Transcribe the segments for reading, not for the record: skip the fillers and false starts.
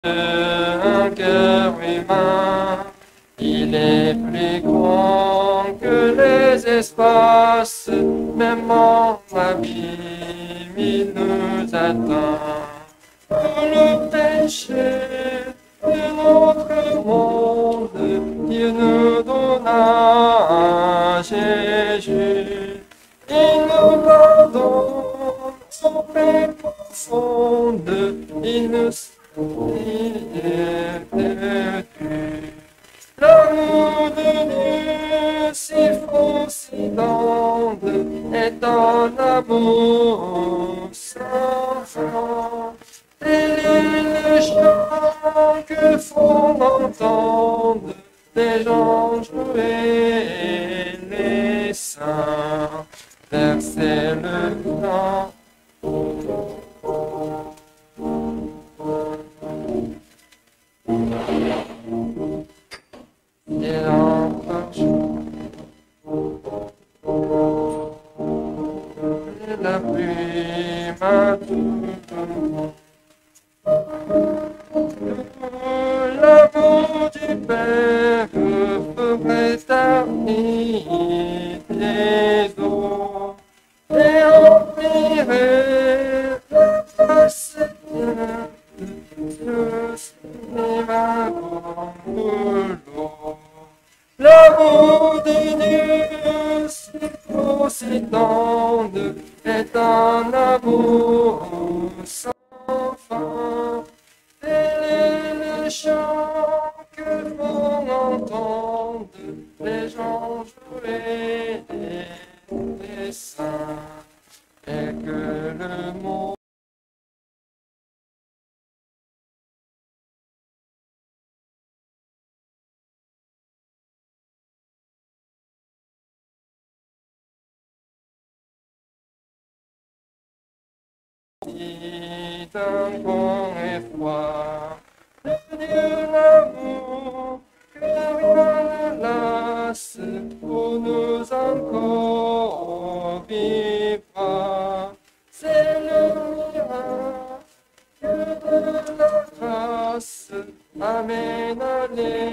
un cœur humain. Il est plus grand que les espaces, même en abîme, il nous atteint. Pour le péché de notre monde, Dieu nous donna Jésus. Il nous pardonne son paix profonde, il nous perdu. L'amour de Dieu si fort, si tendre, est un amour sans fin. Tel est le chant que font entendre les anges et les saints. Verser le temps. Et la pluie m'a tout. L'amour du Père ferait tarir les eaux et emplirait la face de l'eau. L'amour de Dieu, si beau, si tendre, est un amour sans fin. Tel est le chant que font entendre les anges et les saints, et que le monde dit un grand effroi. Le Dieu l'amour, que rien ne lasse, pour nous encore vivra. C'est le miracle de la grâce. Amen, alléluia.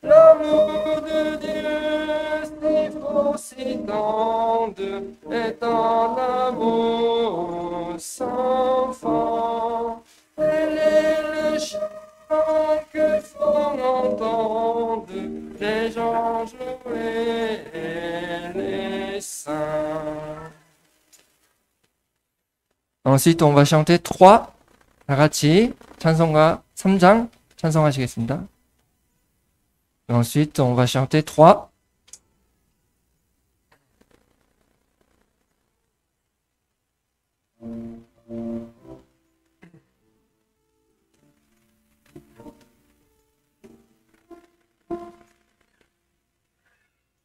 L'amour de Dieu, si fort, si tendre, est un amour sans fin. Tel est le chant que font entendre les anges et les saints. Ensuite, on va chanter 3. 다 같이 찬송가 3장 찬송하시겠습니다. Ensuite, on va chanter 3.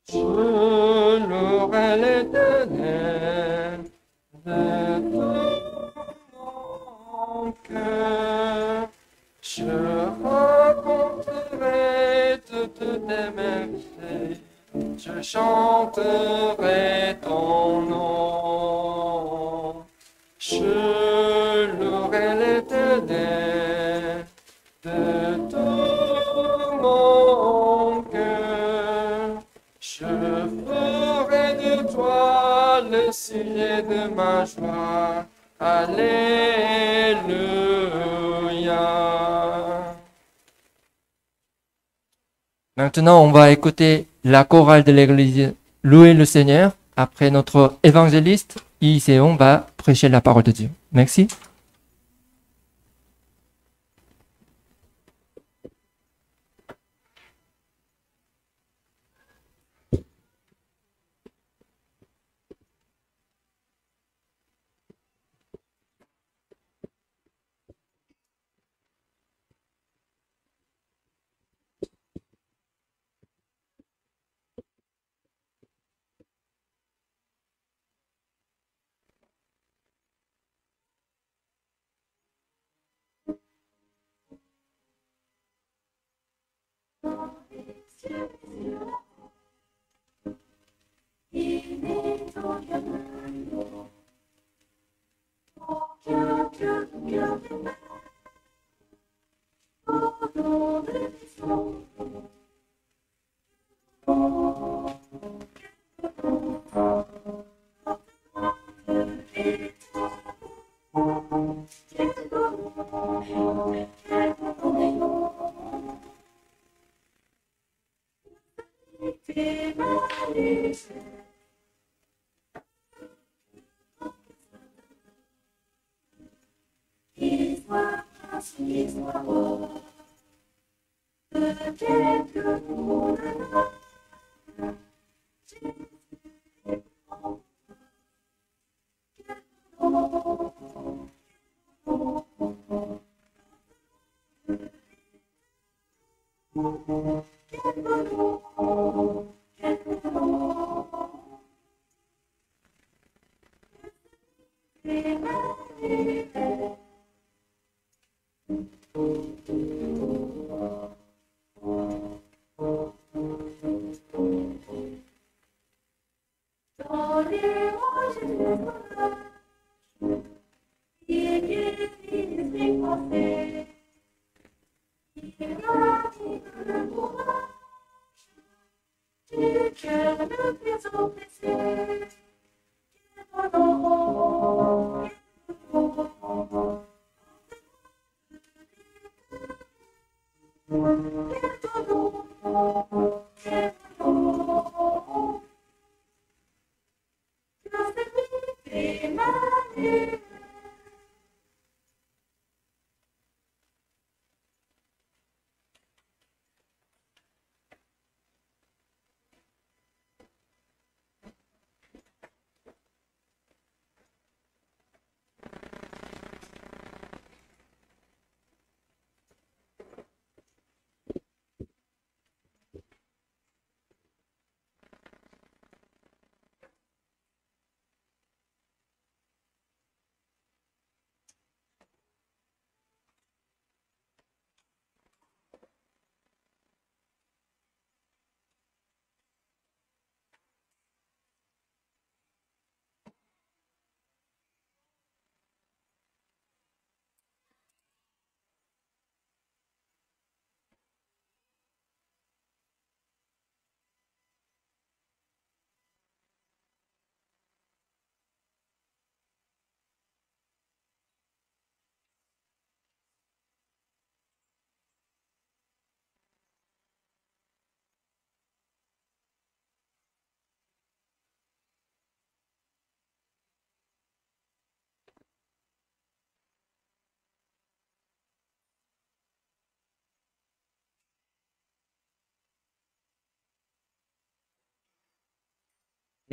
Je louerai l'Éternel de tout mon cœur. Je raconterai toutes tes merveilles. Je chanterai ton nom. Je louerai l'Éternel de tout mon cœur. Je ferai de toi le sujet de ma joie. Alléluia. Maintenant, on va écouter la chorale de l'église Louer le Seigneur. Après notre évangéliste, Iséon va prêcher la parole de Dieu. Merci.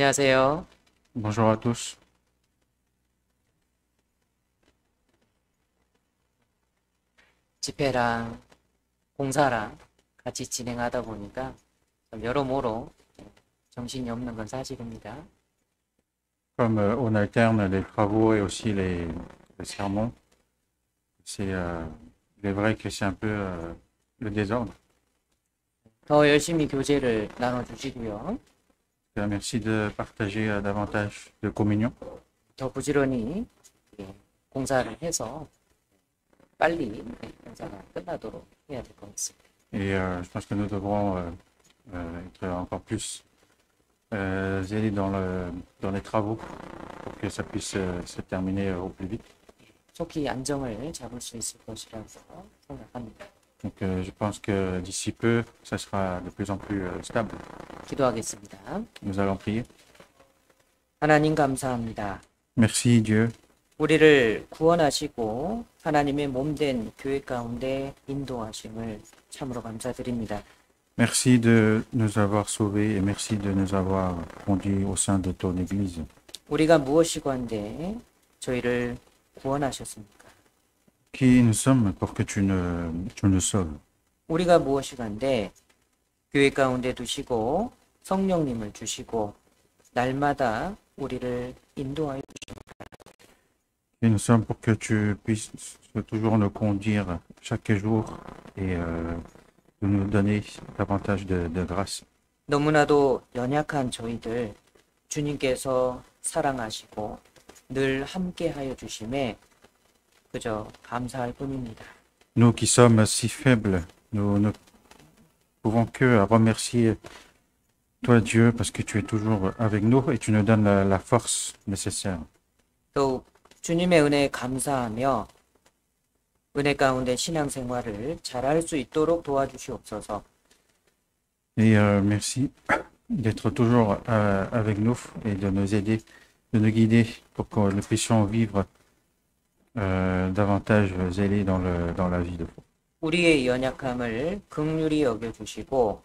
안녕하세요. Bonjour à tous. 집회랑 공사랑 같이 진행하다 보니까 좀 여러모로 정신이 없는 건 사실입니다. Comme on alterne les travaux et aussi les sermons, il est vrai que c'est un peu le désordre. 더 열심히 교제를 나눠주시고요. Merci de partager davantage de communion 더 부지런히 공사를 해서 빨리 공사가 끝나도록 해야 될 것 같습니다. et je pense que nous devrons être encore plus zélés dans les travaux pour que ça puisse se terminer au plus vite. 속히 안정을 잡을 수 있을 것이라고 생각합니다. Donc je pense que d'ici peu, ça sera de plus en plus stable. 기도하겠습니다. Nous allons prier. 하나님 감사합니다. Merci Dieu 우리를 구원하시고 하나님의 몸된 교회 가운데 인도하심을 참으로 감사드립니다. Merci de nous avoir sauvés et merci de nous avoir conduits au sein de ton Église. 우리가 무엇이고 한데 저희를 구원하셨습니까? Qui nous sommes pour que tu nous sauves? 우리가 무엇이고 한데 교회 가운데 두시고 성령님을 주시고 날마다 우리를 인도하여 Qui nous sommes pour que tu puisses toujours nous conduire chaque jour et de nous donner davantage de grâce. 너무나도 연약한 저희들 주님께서 사랑하시고 늘 함께하여 주심에 그저 감사할 뿐입니다. Nous qui sommes si faibles, nous ne pouvons que remercier toi Dieu parce que tu es toujours avec nous et tu nous donnes la force nécessaire. 또 주님의 은혜에 감사하며 은혜 가운데 신앙생활을 잘할 수 있도록 도와주시옵소서. Et merci d'être toujours avec nous et de nous aider, de nous guider pour que nous puissions vivre davantage zélés dans la vie de foi. 우리의 연약함을 긍휼히 여겨주시고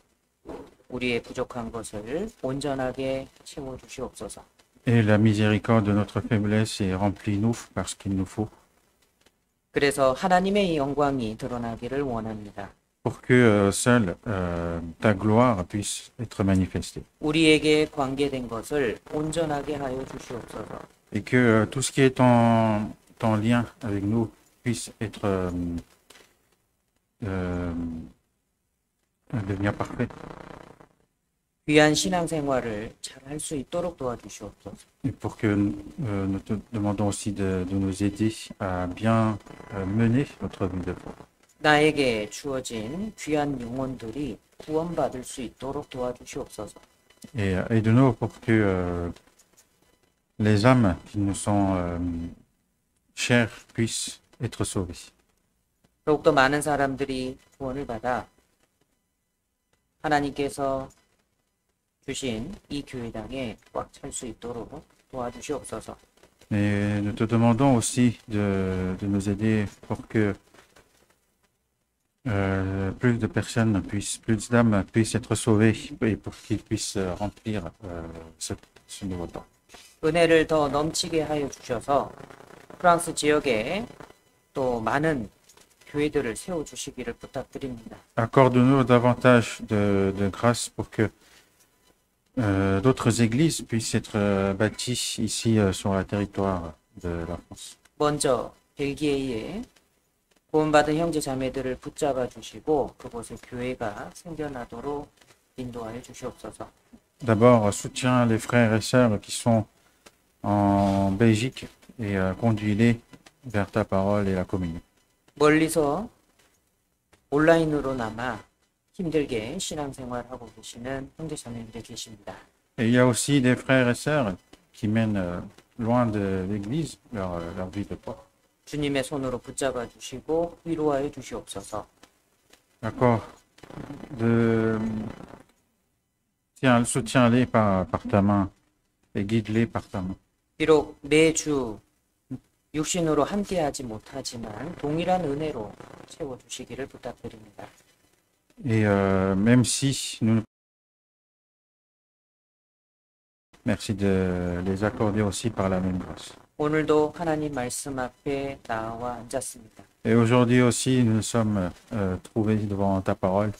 우리의 부족한 것을 온전하게 채워주시옵소서. Et la miséricorde de notre faiblesse est remplie-nous parce qu'il nous faut, 그래서 하나님의 영광이 드러나기를 원합니다. pour que seule ta gloire puisse être manifestée. 우리에게 관계된 것을 온전하게 하여 주시옵소서. Et que tout ce qui est en lien avec nous puisse être devenir parfait. 귀한 신앙생활을 잘 할 수 있도록 도와주시옵소서. Et pour que nous te demandons aussi de nous aider à bien mener notre vie de foi. 나에게 주어진 귀한 영혼들이 구원받을 수 있도록 도와주시옵소서. Et aide-nous pour que les âmes qui nous sont chères puissent être sauvées. 더욱더 많은 사람들이 구원을 받아 하나님께서 주신 이 교회당에 꽉 찰 수 있도록 도와주시옵소서. Et nous te demandons aussi de nous aider pour que plus de personnes plus d'âmes puissent être sauvées et pour qu'ils puissent remplir ce nouveau temps. 은혜를 더 넘치게 하여 주셔서 프랑스 지역에 또 많은 교회들을 세워주시기를 부탁드립니다. Accorde-nous davantage de grâce pour que d'autres églises puissent être bâties ici sur le territoire de la France. 먼저 벨기에에 구원받은 형제 자매들을 붙잡아 주시고 그곳에 교회가 생겨나도록 인도하여 주시옵소서. D'abord, soutiens les frères et sœurs qui sont en Belgique et conduis-les vers ta parole et la communion. 멀리서 온라인으로나마 힘들게 신앙생활하고 계시는 형제 자매들이 계십니다. Et il y a aussi des frères et sœurs qui mènent loin de l'Église leur vie de foi. 주님의 손으로 붙잡아 주시고 위로하여 주시옵소서. D'accord. Soutiens-les par ta main et guide-les par ta main. 비록 매주 육신으로 함께하지 못하지만 동일한 은혜로 채워주시기를 부탁드립니다. Et même si nous... Merci de les accorder aussi par la même grâce. 오늘도 하나님 말씀 앞에 나와 앉았습니다. Et aujourd'hui aussi, nous nous sommes trouvés devant ta parole.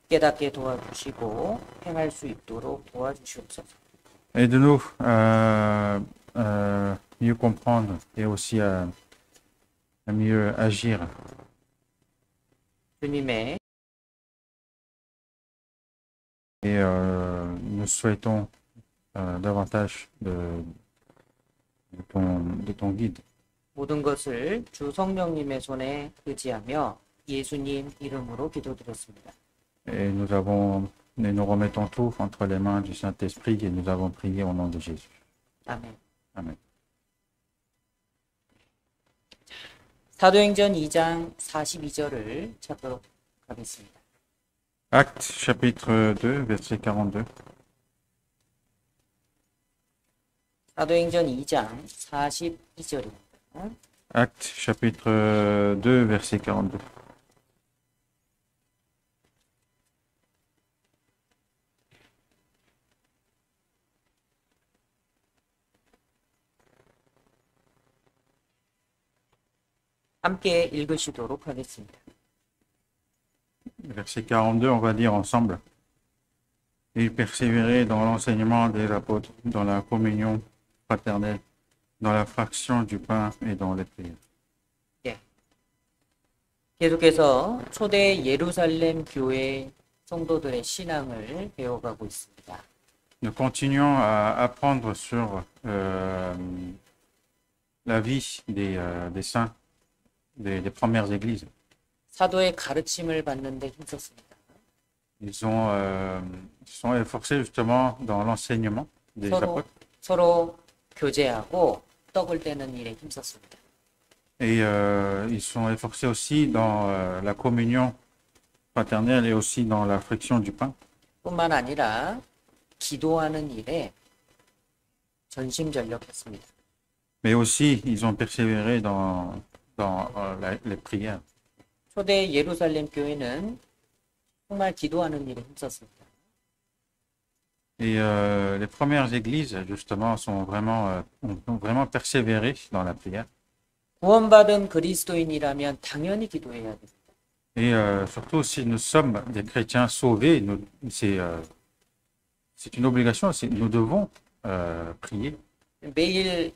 깨닫게 도와주시고 행할 수 있도록 도와주시옵소서. Aide-nous à mieux comprendre et aussi à mieux agir. 주님의 Et nous souhaitons davantage de ton guide. 모든 것을 주 성령님의 손에 의지하며 예수님 이름으로 기도드렸습니다. Et nous remettons tout entre les mains du Saint-Esprit et nous avons prié au nom de Jésus. 아멘. Amen. 사도행전 2장 42절을 찾도록 하겠습니다. Actes chapitre 2, verset 42. 사도행전 2장 42절입니다. Actes chapitre 2, verset 42. 함께 읽으시도록 하겠습니다. Verset 42, on va dire ensemble. Il persévérait dans l'enseignement des apôtres, dans la communion fraternelle, dans la fraction du pain et dans les prières. 계속해서 초대 예루살렘 교회 성도들의 신앙을 배워가고 있습니다. Nous continuons à apprendre sur la vie des saints, des premières églises. 사도의 가르침을 받는데 힘썼습니다. Ils sont efforcés justement dans l'enseignement des apôtres. 서로 교제하고 떡을 떼는 일에 힘썼습니다. Et ils sont efforcés aussi dans la communion fraternelle et aussi dans la friction du pain. 뿐만 아니라 기도하는 일에 전심전력했습니다. Mais aussi, ils ont persévéré dans les prières. 초대 예루살렘 교회는 정말 기도하는 일에 힘썼습니다. Et les premières églises, justement, ont vraiment persévéré dans la prière. 구원받은 그리스도인이라면 당연히 기도해야 됩니다. Et surtout, si nous sommes des chrétiens sauvés, c'est une obligation, nous devons prier. 매일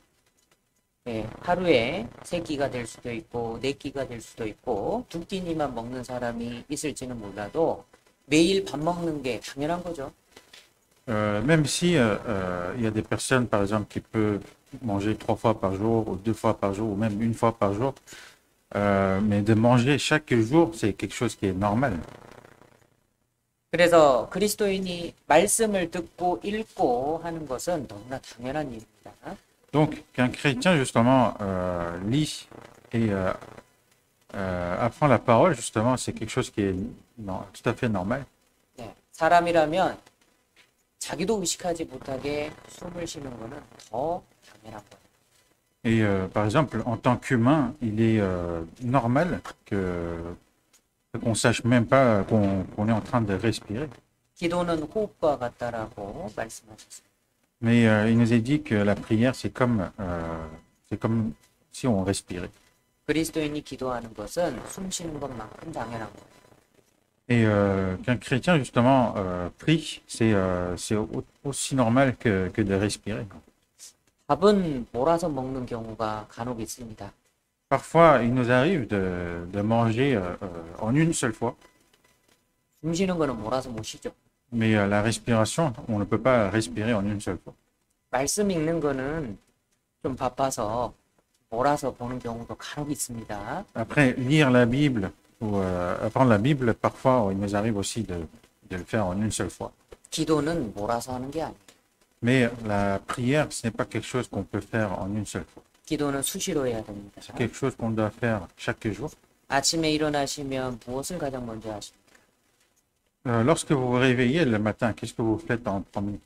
하루에 3끼가 될 수도 있고 4끼가 될 수도 있고 2끼니만 먹는 사람이 있을지는 몰라도 매일 밥 먹는 게 당연한 거죠. Même si il y a des personnes, par exemple, qui peuvent manger 3 fois par jour, ou 2 fois par jour, ou même 1 fois par jour, mais de manger chaque jour, c'est quelque chose qui est normal. 그래서 그리스도인이 말씀을 듣고 읽고 하는 것은 너무나 당연한 일입니다. Donc, qu'un chrétien, justement, lit et apprend la parole, justement, c'est quelque chose qui est tout à fait normal. 네, 사람이라면 자기도 의식하지 못하게 숨을 쉬는 것은 더 당연한 거예요. Et par exemple, en tant qu'humain, il est normal qu'on sache même pas qu'on est en train de respirer. 기도는 호흡과 같다라고 말씀하셨습니다. Mais il nous est dit que la prière, c'est comme si on respirait. 그리스도인이 기도하는 것은 숨 쉬는 것만큼 당연한 거예요. Et qu'un chrétien, justement, prie, c'est aussi normal que de respirer. 밥은 몰아서 먹는 경우가 간혹 있습니다. Parfois, il nous arrive de manger en une seule fois, 숨 쉬는 거는 몰아서 못 쉬죠. mais la respiration, on ne peut pas respirer en une seule fois. 말씀 읽는 거는 좀 바빠서 몰아서 보는 경우도 간혹 있습니다. Après, lire la Bible ou apprendre la Bible, parfois, il nous arrive aussi de le faire en une seule fois. 기도는 몰아서 하는 게 아니에요. Mais la prière, ce n'est pas quelque chose qu'on peut faire en une seule fois. 기도는 수시로 해야 됩니다. C'est quelque chose qu'on doit faire chaque jour. 아침에 일어나시면 무엇을 가장 먼저 하십니까? Lorsque vous vous réveillez le matin, qu'est-ce que vous faites en premier?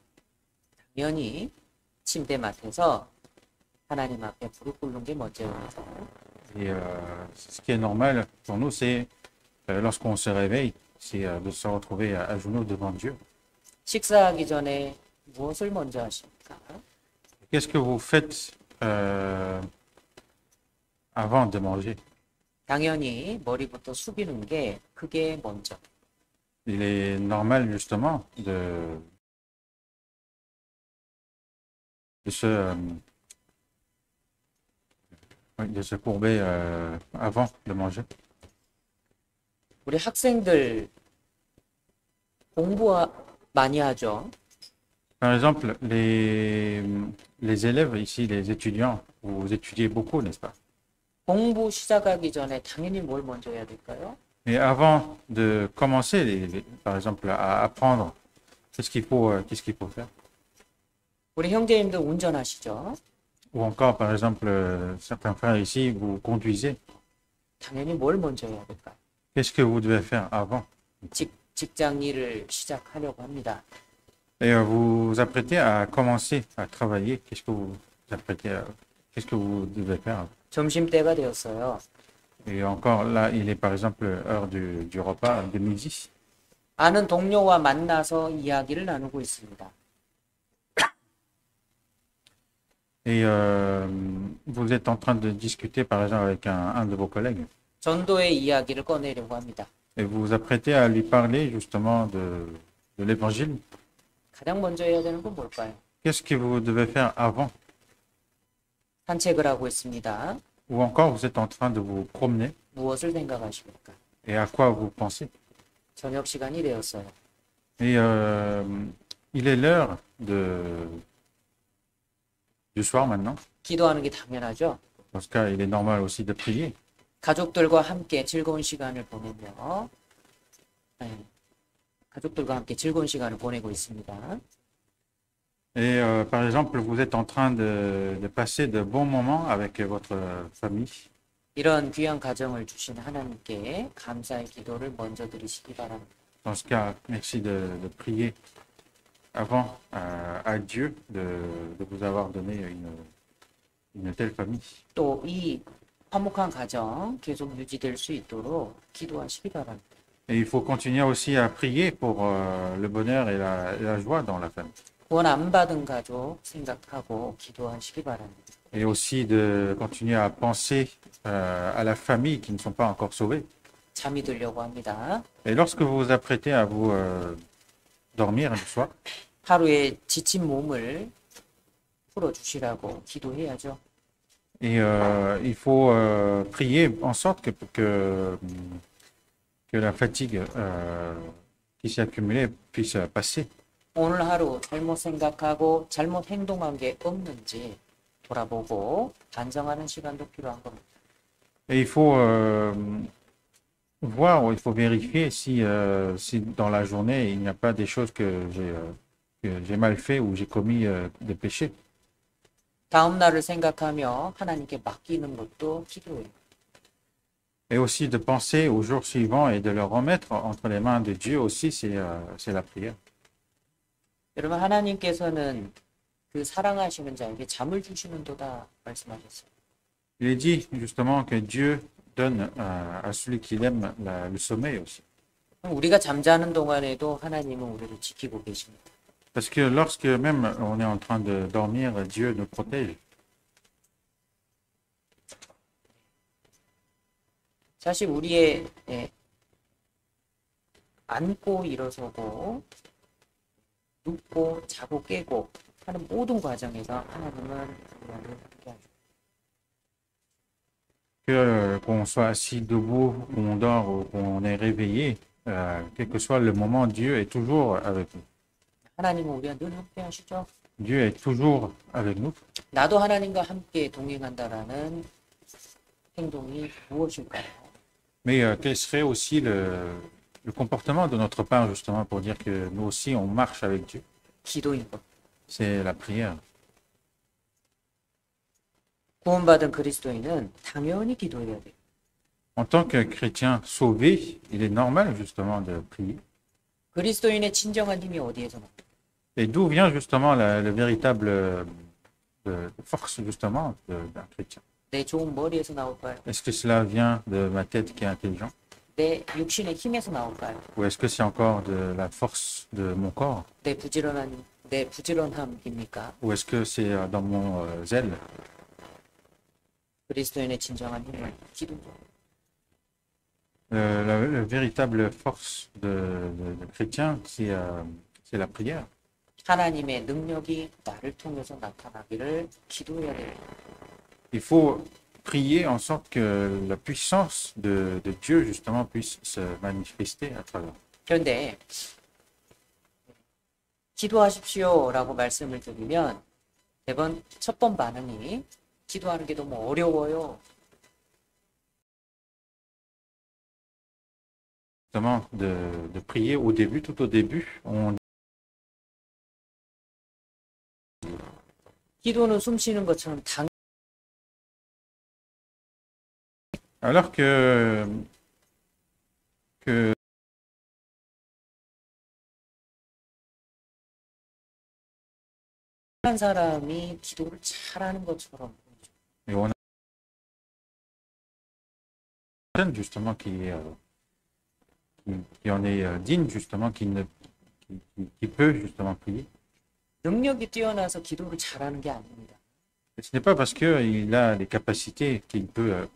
당연히 침대맡에서 하나님 앞에 무릎 꿇는 게 먼저예요. Et ce qui est normal pour nous, c'est lorsqu'on se réveille, c'est de se retrouver à genoux devant Dieu. 식사하기 전에 무엇을 먼저 하십니까? Qu'est-ce que vous faites avant de manger? 당연히 머리부터 숙이는 게 그게 먼저. Il est normal justement de se courber avant de manger. 우리 학생들 공부 많이 하죠. Par exemple, les élèves ici, les étudiants, vous étudiez beaucoup, n'est-ce pas? 공부 시작하기 전에 당연히 뭘 먼저 해야 될까요? Et avant de commencer, par exemple, à apprendre, qu'est-ce qu'il faut faire? 우리 형제님들 운전하시죠? Ou encore, par exemple, certains frères ici, vous conduisez. 당연히 뭘 먼저 해야 될까요? Qu'est-ce que vous devez faire avant? 직장 일을 시작하려고 합니다. Et vous vous apprêtez à commencer à travailler. Qu'est-ce que vous devez faire? 점심때가 되었어요. Et encore, là, il est par exemple l'heure du repas de midi. 아는 동료와 만나서 이야기를 나누고 있습니다. Et vous êtes en train de discuter, par exemple, avec un de vos collègues. 전도의 이야기를 꺼내려고 합니다. Et vous vous apprêtez à lui parler justement de l'évangile. 가장 먼저 해야 되는 건 뭘까요? Qu'est-ce que vous devez faire avant? 산책을 하고 있습니다. Ou encore, vous êtes en train de vous promener. 무엇을 생각하십니까? Et à quoi vous pensez? 저녁 시간이 되었어요. Et il est l'heure du soir maintenant. 기도하는 게 당연하죠. Dans ce cas, il est normal aussi de prier. 가족들과 함께 즐거운 시간을 보내며 가족들과 함께 즐거운 시간을 보내고 있습니다. Et par exemple, vous êtes en train de passer de bons moments avec votre famille. 이런 귀한 가정을 주신 하나님께 감사의 기도를 먼저 드리시기 바랍니다. Dans ce cas, merci de prier avant à Dieu de vous avoir donné une telle famille. 또 이 화목한 가정 계속 유지될 수 있도록 기도하시기 바랍니다. Et il faut continuer aussi à prier pour le bonheur et la joie dans la famille. 구원 안 받은 가족 생각하고 기도하시기 바랍니다. Et aussi de continuer à penser à la famille qui ne sont pas encore sauvées. 잠이 들려고 합니다. Et lorsque vous vous apprêtez à vous dormir le soir, 하루의 지친 몸을 풀어주시라고 기도해야죠. et il faut prier en sorte que la fatigue qui s'est accumulée puisse passer. 오늘 하루 잘못 생각하고 잘못 행동한 게 없는지 돌아보고 반성하는 시간도 필요한 겁니다. Et il faut voir, il faut vérifier si dans la journée il n'y a pas des choses que j'ai mal fait ou j'ai commis des péchés. 다음 날을 생각하며 하나님께 맡기는 것도 기도예요. Et aussi de penser au jour suivant et de le remettre entre les mains de Dieu aussi, c'est la prière. 여러분 하나님께서는 그 사랑하시는 자에게 잠을 주시는도다 말씀하셨어요. Il est dit justement que Dieu donne à celui qui l'aime le sommeil aussi. 우리가 잠자는 동안에도 하나님은 우리를 지키고 계십니다. Parce que lorsque même on est en train de dormir, Dieu nous protège. 사실 우리의 앉고 일어서고 눕고 자고 깨고 하는 모든 과정에서 하나님은 우리를 함께하죠. Qu'on soit assis debout, qu'on dort ou qu'on est réveillé, quel que soit le moment, Dieu est toujours avec nous. 하나님은 우리와 늘 함께하시죠. Dieu est toujours avec nous. 나도 하나님과 함께 동행한다라는 행동이 무엇일까요? Mais quel serait aussi le comportement de notre part justement pour dire que nous aussi on marche avec Dieu? 기도인 것. C'est la prière. 구원받은 그리스도인은 당연히 기도해야 돼요. En tant que chrétien sauvé, il est normal justement de prier. 그리스도인의 진정한 힘이 어디에서 나요? Et d'où vient justement le véritable force justement d'un chrétien? 내 좋은 머리에서 나올까요? Est-ce que cela vient de ma tête qui est intelligente? 내 육신의 힘에서 나올까요? Ou est-ce que c'est encore de la force de mon corps? 내 부지런함입니까? Ou est-ce que c'est dans mon zèle? 그리스도인의 진정한 힘은 기도죠. La véritable force de chrétien, c'est la prière. 하나님의 능력이 나를 통해서 나타나기를 기도해야 돼요. Il faut prier en sorte que la puissance de Dieu, justement, puisse se manifester à travers. 그런데 기도하십시오라고 말씀을 드리면 매번 첫 번 반응이 기도하는 게 너무 어려워요. Justement, de prier au début, tout au début, 기도는 숨 쉬는 것처럼 alors que 한 사람이 기도를 잘하는 것처럼 보이죠. et on a personne justement qui en est digne justement, qui peut justement prier. 능력이 뛰어나서 기도를 잘하는 게 아닙니다. Et ce n'est pas parce qu'il a les capacités qu'il peut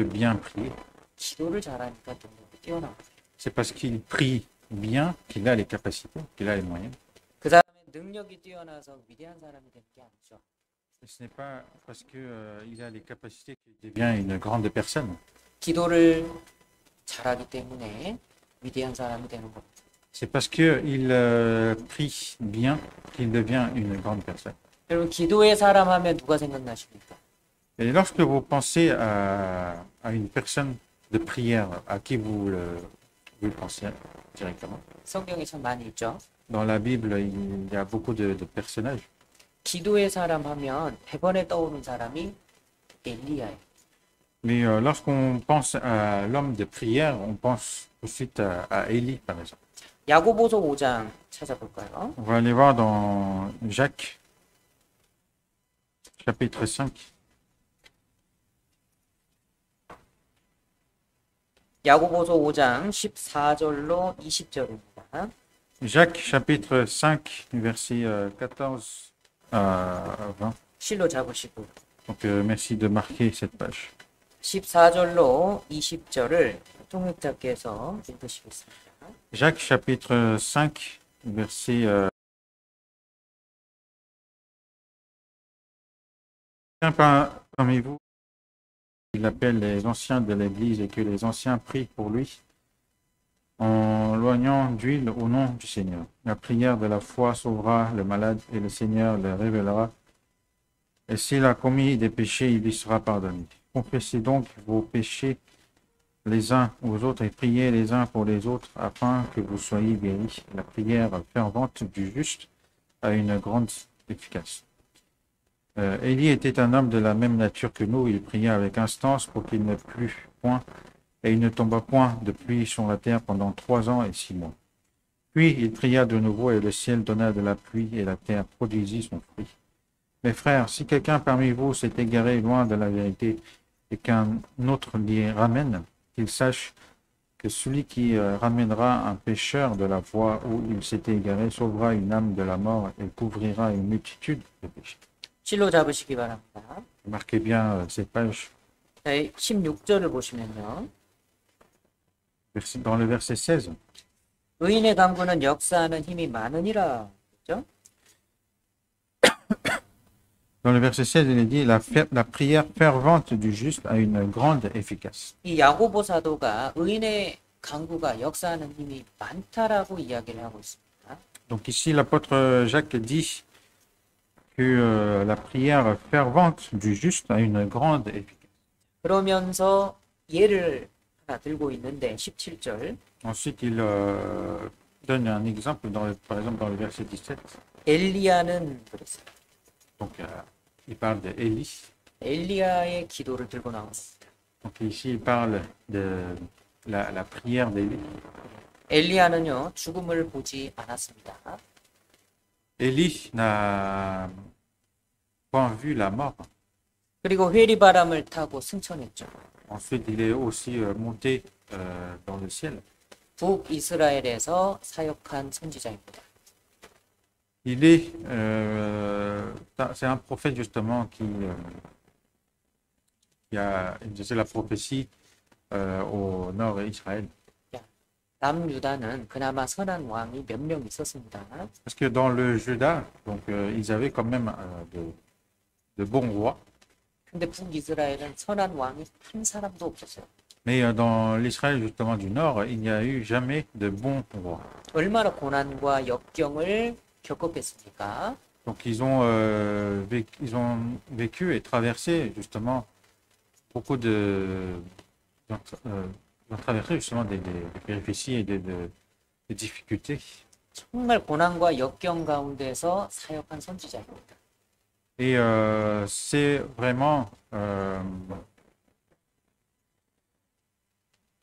bien prier. 기도를 잘하니까 능력이 뛰어나요. C'est parce qu'il prie bien qu'il a les capacités, qu'il a les moyens. 그 사람의 능력이 뛰어나서 위대한 사람이 되는 게 아니죠. Et ce n'est pas parce qu'il a les capacités qu'il devient une grande personne. 기도를 잘하기 때문에 위대한 사람이 되는 겁니다. C'est parce qu'il prie bien qu'il devient une grande personne. 여러분 기도의 사람 하면 누가 생각나십니까? Et lorsque vous pensez à une personne de prière, à qui vous pensez directement? 성경에 참 많이 있죠. Dans la Bible, il y a beaucoup de personnages. 기도의 사람 하면 100번에 떠오르는 사람이 엘리야예요. Mais lorsqu'on pense à l'homme de prière, on pense tout de suite à Élie, par exemple. 야고보서 5장 찾아볼까요? On va aller voir dans Jacques, chapitre 5. 야고보서 5장 14절로 20절입니다. Jacques, chapitre 5, verset 14 à 20. 실로 잡으시고 Donc, merci de marquer cette page. 14절로 20절을 통역자께서 읽으시겠습니다. Jacques, chapitre 5, verset parmi vous, il appelle les anciens de l'Église et que les anciens prient pour lui en loignant d'huile au nom du Seigneur. La prière de la foi sauvera le malade et le Seigneur le révélera. Et s'il a commis des péchés, il lui sera pardonné. Confessez donc vos péchés les uns aux autres et priez les uns pour les autres afin que vous soyez guéris. La prière fervente du juste a une grande efficace. Élie était un homme de la même nature que nous. Il pria avec instance pour qu'il ne plût point et il ne tomba point de pluie sur la terre pendant 3 ans et 6 mois. Puis il pria de nouveau et le ciel donna de la pluie et la terre produisit son fruit. Mes frères, si quelqu'un parmi vous s'est égaré loin de la vérité et qu'un autre l'y ramène, qu'il sache que celui qui ramènera un pécheur de la voie où il s'était égaré sauvera une âme de la mort et couvrira une multitude de péchés. 실로 잡으시기 바랍니다. Marquez bien cette page. 16절을 보시면요. Dans le verset 16. 의인의 강구는 역사하는 힘이 많으니라. 그렇죠? Dans le verset 16, il est dit la prière fervente du juste a une grande efficace. 이 야고보 사도가 의인의 강구가 역사하는 힘이 많다라고 이야기를 하고 있습니다. Donc ici, l'apôtre Jacques dit que la prière fervente du juste a une grande efficace. 그러면서 예를 하나 들고 있는데 17절 Ensuite, il donne un exemple, par exemple dans le verset 17. 엘리야는 그랬어요. Donc, il parle d'Élie. 엘리야의 기도를 들고 나옵니다. Donc ici, il parle de la prière d'Élie. 엘리야는요 죽음을 보지 않았습니다. Élie n'a pas vu la mort. 그리고 회리바람을 타고 승천했죠. Ensuite, il est aussi monté dans le ciel. 북이스라엘에서 사역한 선지자입니다. C'est un prophète justement qui a exercé la prophétie au nord d'Israël. 남유다는 그나마 선한 왕이 몇 명 있었습니다. Parce que dans le Juda, donc ils avaient quand même de bons rois. 근데 북이스라엘은 선한 왕이 한 사람도 없었어요. Mais dans l'Israël justement du nord, il n'y a eu jamais de bons rois. 얼마나 고난과 역경을 겪었겠습니까? Donc ils ont vécu et traversé justement beaucoup ils ont traversé justement des péripéties et des difficultés. 정말 고난과 역경 가운데서 사역한 선지자입니다. Et c'est vraiment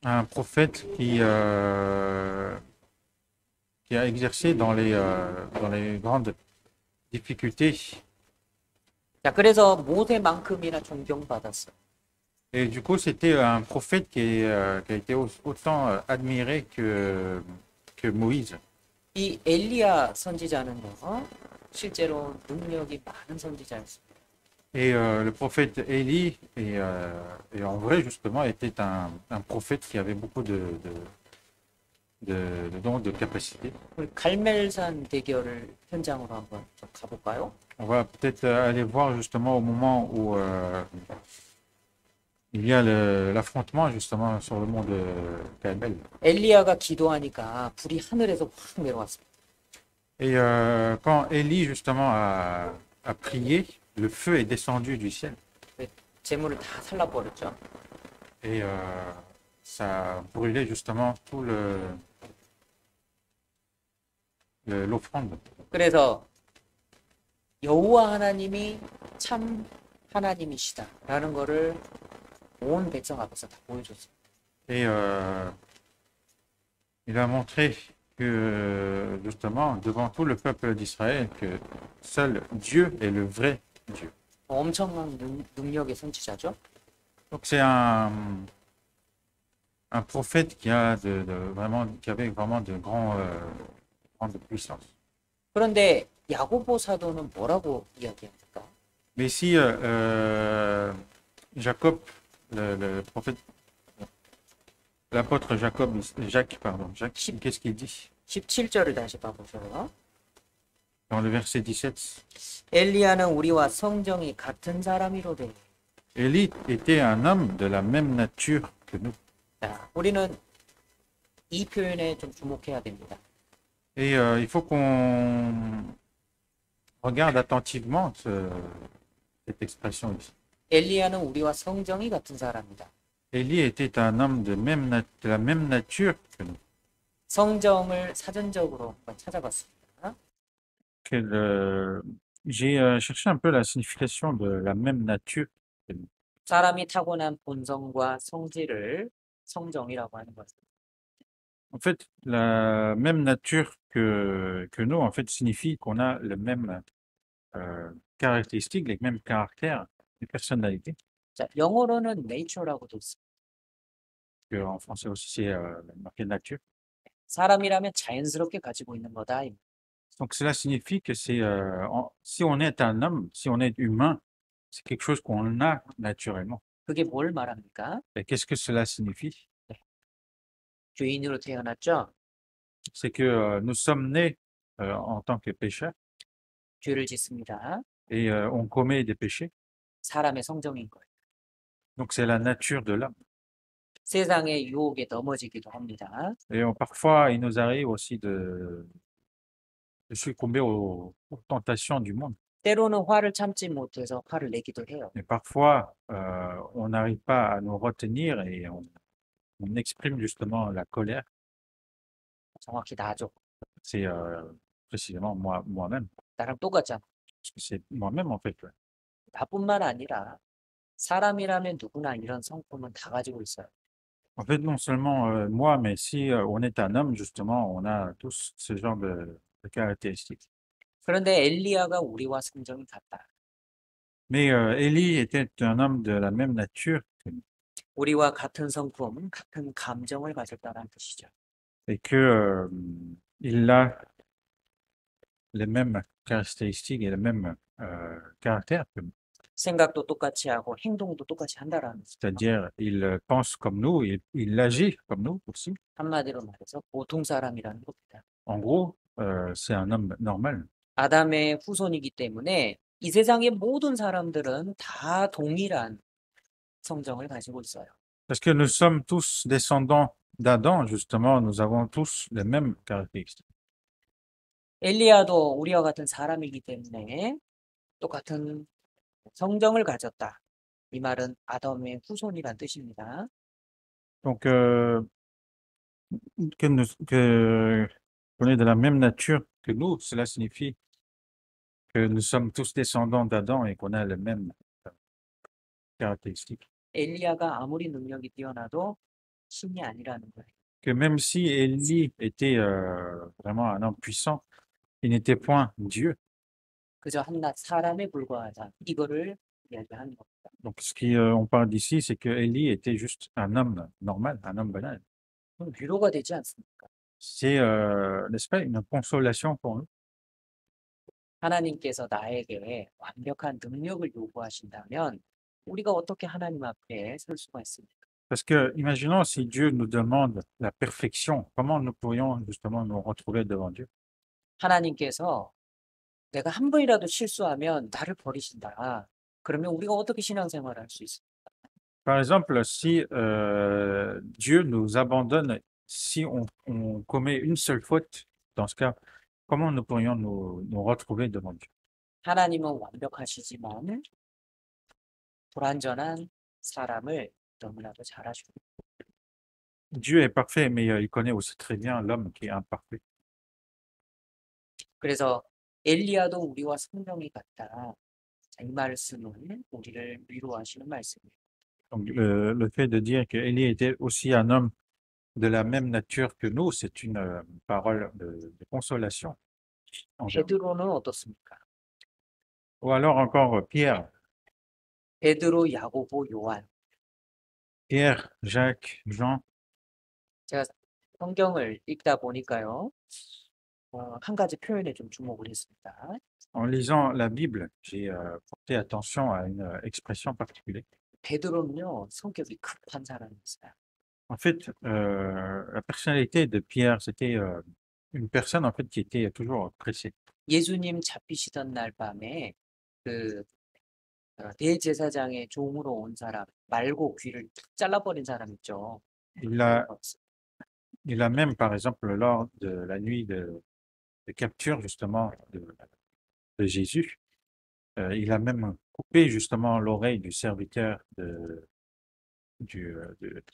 un prophète qui a exercé dans les grandes difficultés. 자, 그래서 모세만큼이나 존경받았어요. Et du coup, c'était un prophète qui a été autant admiré que Moïse. 이 엘리야 선지자는요, 실제로 능력이 많은 선지자였습니다. Et le prophète Élie, et en vrai, justement, était un prophète qui avait beaucoup de dons, de capacités. 우리 갈멜산 대결을 현장으로 한번 좀 가볼까요? On va peut-être aller voir justement au moment où il y a l'affrontement justement sur le mont de Carmel. 엘리야가 기도하니까 불이 하늘에서 확 내려왔습니다. Et quand Élie justement a prié, le feu est descendu du ciel. 재물을 다 살라버렸죠. Et ça a brûlé justement tout l'offrande. 그래서 여호와 하나님이 참 하나님이시다라는 거를 온 백성 앞에서 다 보여줬어요. Et il a montré que, justement, devant tout le peuple d'Israël, que seul Dieu est le vrai Dieu. 엄청난 능력의 선지자죠. Donc c'est un prophète vraiment, qui avait vraiment de grande puissance. 그런데 야고보 사도는 뭐라고 이야기합니까? Mais ici, Jacob, le prophète, l'apôtre Jacques, qu'est-ce qu'il dit 17절을 다시 봐보셔요. dans le verset 17? 엘리야는 우리와 성정이 같은 사람이로되. Élie était un homme de la même nature que nous. 자, 우리는 이 표현에 좀 주목해야 됩니다. Et il faut qu'on regarde attentivement cette expression ici. 엘리야는 우리와 성정이 같은 사람이다. Élie était un homme de la même nature que nous. 성정을 사전적으로 한번 찾아봤습니다. J'ai cherché un peu la signification de la même nature que nous. 사람이 타고난 본성과 성질을 성정이라고 하는 것입니다. En fait, la même nature que nous, en fait, signifie qu'on a le même caractéristiques, les mêmes caractères et personnalités. 자, 영어로는 nature라고 돼 있습니다. En français aussi, c'est marqué nature. 사람이라면 자연스럽게 가지고 있는 거다. Donc cela signifie que si on est un homme, si on est humain, c'est quelque chose qu'on a naturellement. 그게 뭘 말합니까? Et qu'est-ce que cela signifie? 죄인으로 태어났죠. C'est que nous sommes nés en tant que pécheurs 죄를 짓습니다. et on commet des péchés. 사람의 성정인 거예요. Donc c'est la nature de l'homme. 세상의 유혹에 넘어지기도 합니다. Et parfois, il nous arrive aussi de succomber aux tentations du monde. 때로는 화를 참지 못해서 화를 내기도 해요. Et parfois, on n'arrive pas à nous retenir et on exprime justement la colère. 정확히 나죠. C'est précisément moi-même. 나랑 똑같잖아. Parce que c'est moi-même en fait. Ouais. 나뿐만 아니라 사람이라면 누구나 이런 성품은 다 가지고 있어요. En fait, non seulement moi, mais si on est un homme, justement, on a tous ce genre de caractéristiques. 그런데 엘리야가 우리와 성정이 같다. Mais Élie était un homme de la même nature que nous. 우리와 같은 성품, 같은 감정을 가졌다는 뜻이죠. Et que il a les mêmes caractéristiques et les mêmes caractères que nous. 생각도 똑같이 하고 행동도 똑같이 한다라는 뜻이죠. C'est-à-dire, il pense comme nous, il agit comme nous aussi. 한마디로 말해서 보통 사람이라는 겁니다. En gros, c'est un homme normal. 아담의 후손이기 때문에 이 세상의 모든 사람들은 다 동일한 성정을 가지고 있어요. Parce que nous sommes tous descendants d'Adam, justement, nous avons tous les mêmes caractéristiques. 엘리야도 우리와 같은 사람이기 때문에 똑같은 성정을 가졌다. 이 말은 아담의 후손이란 뜻입니다. Donc, qu'on est de la même nature que nous, cela signifie que nous sommes tous descendants d'Adam et qu'on a les mêmes caractéristiques. 엘리야가 아무리 능력이 뛰어나도 신이 아니라는 거예요. Que même si Élie était vraiment un homme puissant, il n'était point Dieu. 그저 한낱 사람에 불과하다. 이거를 이야기하는 겁니다. Donc, ce qu'on parle d'ici, c'est que Élie était juste un homme normal, un homme banal. 그럼 위로가 되지 않습니까? C'est, n'est-ce pas, une consolation pour nous. 하나님께서 나에게 완벽한 능력을 요구하신다면 우리가 어떻게 하나님 앞에 설 수가 있습니까? Parce que, imaginons si Dieu nous demande la perfection, comment nous pourrions justement nous retrouver devant Dieu? 하나님께서 내가 한 번이라도 실수하면 나를 버리신다. 그러면 우리가 어떻게 신앙생활을 할 수 있습니까? Par exemple, si Dieu nous abandonne, si on commet une seule faute, dans ce cas, comment nous pourrions nous retrouver devant Dieu? 하나님은 완벽하시지만 불완전한 사람을 너무나도 잘 아시고 Dieu est parfait, mais il connaît aussi très bien l'homme qui est imparfait. 그래서 엘리야도 우리와 성령이 같다. 자, 이 말씀은 우리를 위로하시는 말씀이에요. Donc, le fait de dire qu'Élie était aussi un homme de la même nature que nous, c'est une parole de consolation envers nous. 베드로는 어떻습니까? Ou alors encore Pierre, 베드로, 야고보, 요한. Pierre, Jacques, Jean. 제가 성경을 읽다 보니까요. 한 가지 표현에 좀 주목을 했습니다. En lisant la Bible, j'ai porté attention à une expression particulière. 베드로는요, 성격이 급한 사람이었어요. En fait, la personnalité de Pierre, c'était une personne en fait qui était toujours pressée. 예수님 잡히시던 날 밤에 그 대제사장의 종으로 온 사람 말고 귀를 탁 잘라버린 사람 있죠. Il a même, par exemple, lors de la nuit de capture justement de Jésus, il a même coupé justement l'oreille du serviteur du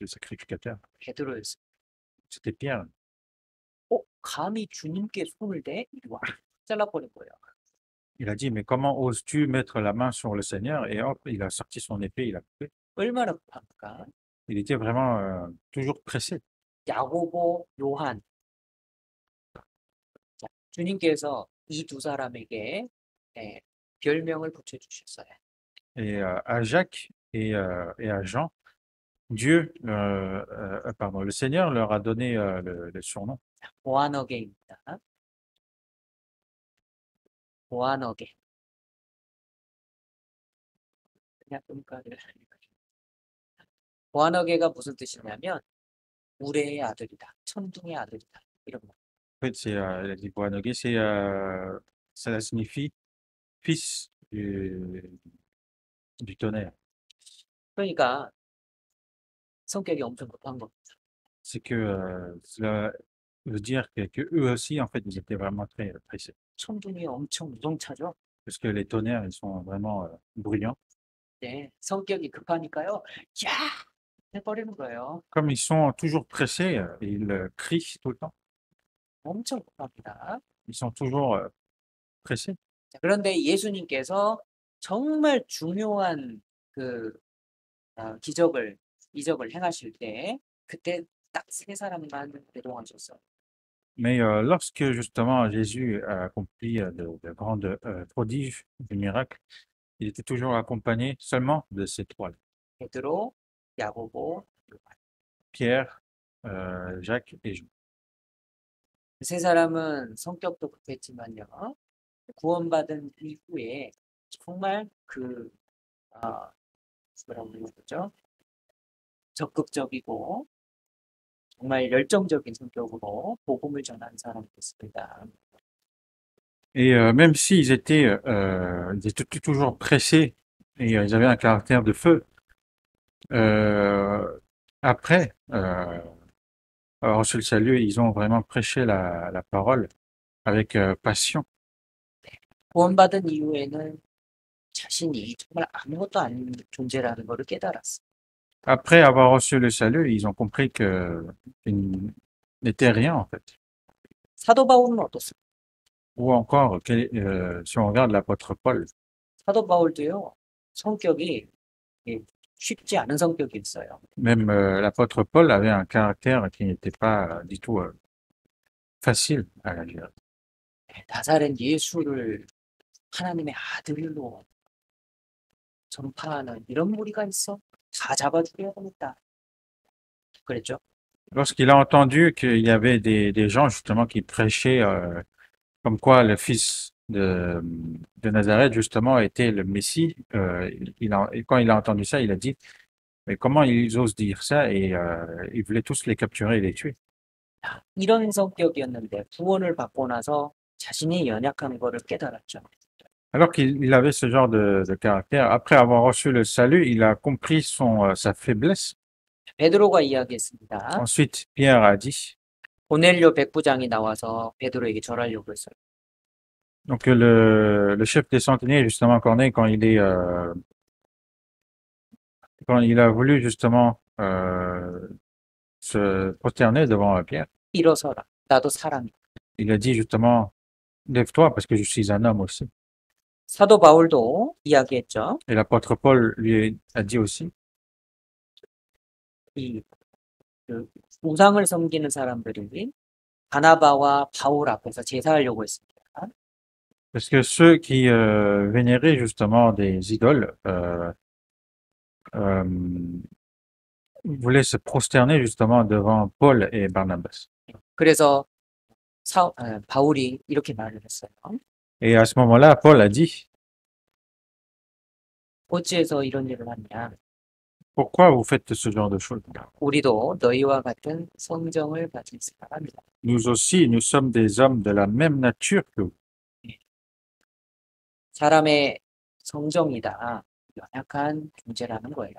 sacrificateur. 베드로였어요. C'était Pierre. 감히 주님께 손을 대? 이리 와. 잘라버린 거예요. Il a dit, mais comment oses-tu mettre la main sur le Seigneur? Et hop, il a sorti son épée, il a coupé. 얼마나 급합니까? Il était vraiment toujours pressé. 야고보, 요한. 자, 주님께서 이 두 사람에게 별명을 붙여주셨어요. Et à Jacques et à Jean, Dieu, pardon, le Seigneur leur a donné le surnom. 보아너게입니다. 보아너게. 그냥 보아너게가 무슨 뜻이냐면 우레의 아들이다, 천둥의 아들이다 이런 거. En fait, c'est la dit Boanogué, ça signifie fils du tonnerre. 그러니까 성격이 엄청 급한 겁니다. C'est que cela veut dire que eux aussi, en fait, ils étaient vraiment très pressés. 천둥이 엄청 우렁차죠. Parce que les tonnerres, ils sont vraiment bruyants. 네, 성격이 급하니까요. 야! 해버리는 거예요. Comme ils sont toujours pressés, ils crient tout le temps. 엄청 급합니다. Ils sont toujours pressés. 자, 그런데 예수님께서 정말 중요한 이적을 행하실 때 그때 딱 세 사람만 대동하셨어요. Mais lorsque justement Jésus a accompli de grands prodiges, des miracles, il était toujours accompagné seulement de ces trois-là. 베드로, 야고보, 요한. Pierre, Jacques et Jean. 세 사람은 성격도 급했지만요. 구원받은 이후에 정말 뭐라고 그러죠? 적극적이고 정말 열정적인 성격으로 복음을 전하는 사람이 됐습니다. Et même s'ils étaient, toujours pressés et ils avaient un caractère de feu, après avoir reçu le salut, ils ont vraiment prêché la parole avec passion. 구원받은 이후에는 자신이 정말 아무것도 아닌 존재라는 것을 깨달았어요. Après avoir reçu le salut, ils ont compris qu'ils n'étaient rien en fait. 사도 바울은 어떻습니까? Ou encore, si on regarde l'apôtre Paul, 사도 바울도요. 성격이 쉽지 않은 성격이 있어요. même l'apôtre Paul avait un caractère qui n'était pas du tout facile à la gérer. 나사렛 예수를 하나님의 아들로 전파하는 이런 무리가 있어? 다 잡아 죽여야겠다. 그랬죠? Lorsqu'il a entendu qu'il y avait des gens justement qui prêchaient comme quoi le fils de Nazareth justement était le Messie, quand il a entendu ça, il a dit, mais comment ils osent dire ça? Et ils voulaient tous les capturer et les tuer. 이런 성격이었는데 구원을 받고 나서 자신이 연약한 거를 깨달았죠. Alors qu'il avait ce genre de caractère, après avoir reçu le salut, il a compris sa faiblesse. 베드로가 이야기했습니다. Ensuite, Pierre a dit, 고넬료 백부장이 나와서 베드로에게 절하려고 했어요. donc le chef des centeniers, justement, Corneille, quand il a voulu justement se prosterner devant Pierre, 일어서라. 나도 사람이야. il a dit justement, lève-toi parce que je suis un homme aussi. 사도 바울도 이야기했죠. Et l'apôtre Paul lui a dit aussi, 그 우상을 섬기는 사람들이 바나바와 바울 앞에서 제사하려고 했습니다. Parce que ceux qui vénéraient justement des idoles euh, voulaient se prosterner justement devant Paul et Barnabas. 그래서 바울이 이렇게 말을 했어요. Et à ce moment-là, Paul a dit, 어찌해서 이런 일을 하냐? pourquoi vous faites ce genre de choses? 우리도 너희와 같은 성정을 가진 사람이다. Nous aussi, nous sommes des hommes de la même nature que vous. 사람의 성정이다. 연약한 존재라는 거예요.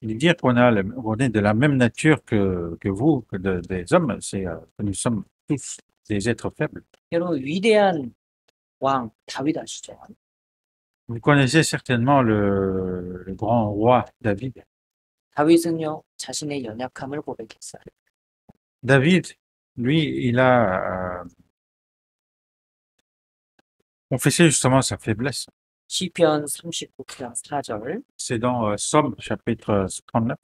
Et dire on est de la même nature que vous, des hommes, c'est que nous sommes tous des êtres faibles. 여러분 위대한 왕 다윗 아시죠? Vous connaissez certainement le grand roi David. 다윗은요 자신의 연약함을 고백했어요. David, lui, il a confessé justement sa faiblesse. 시편 39편 4절 C'est dans Somme chapitre 39.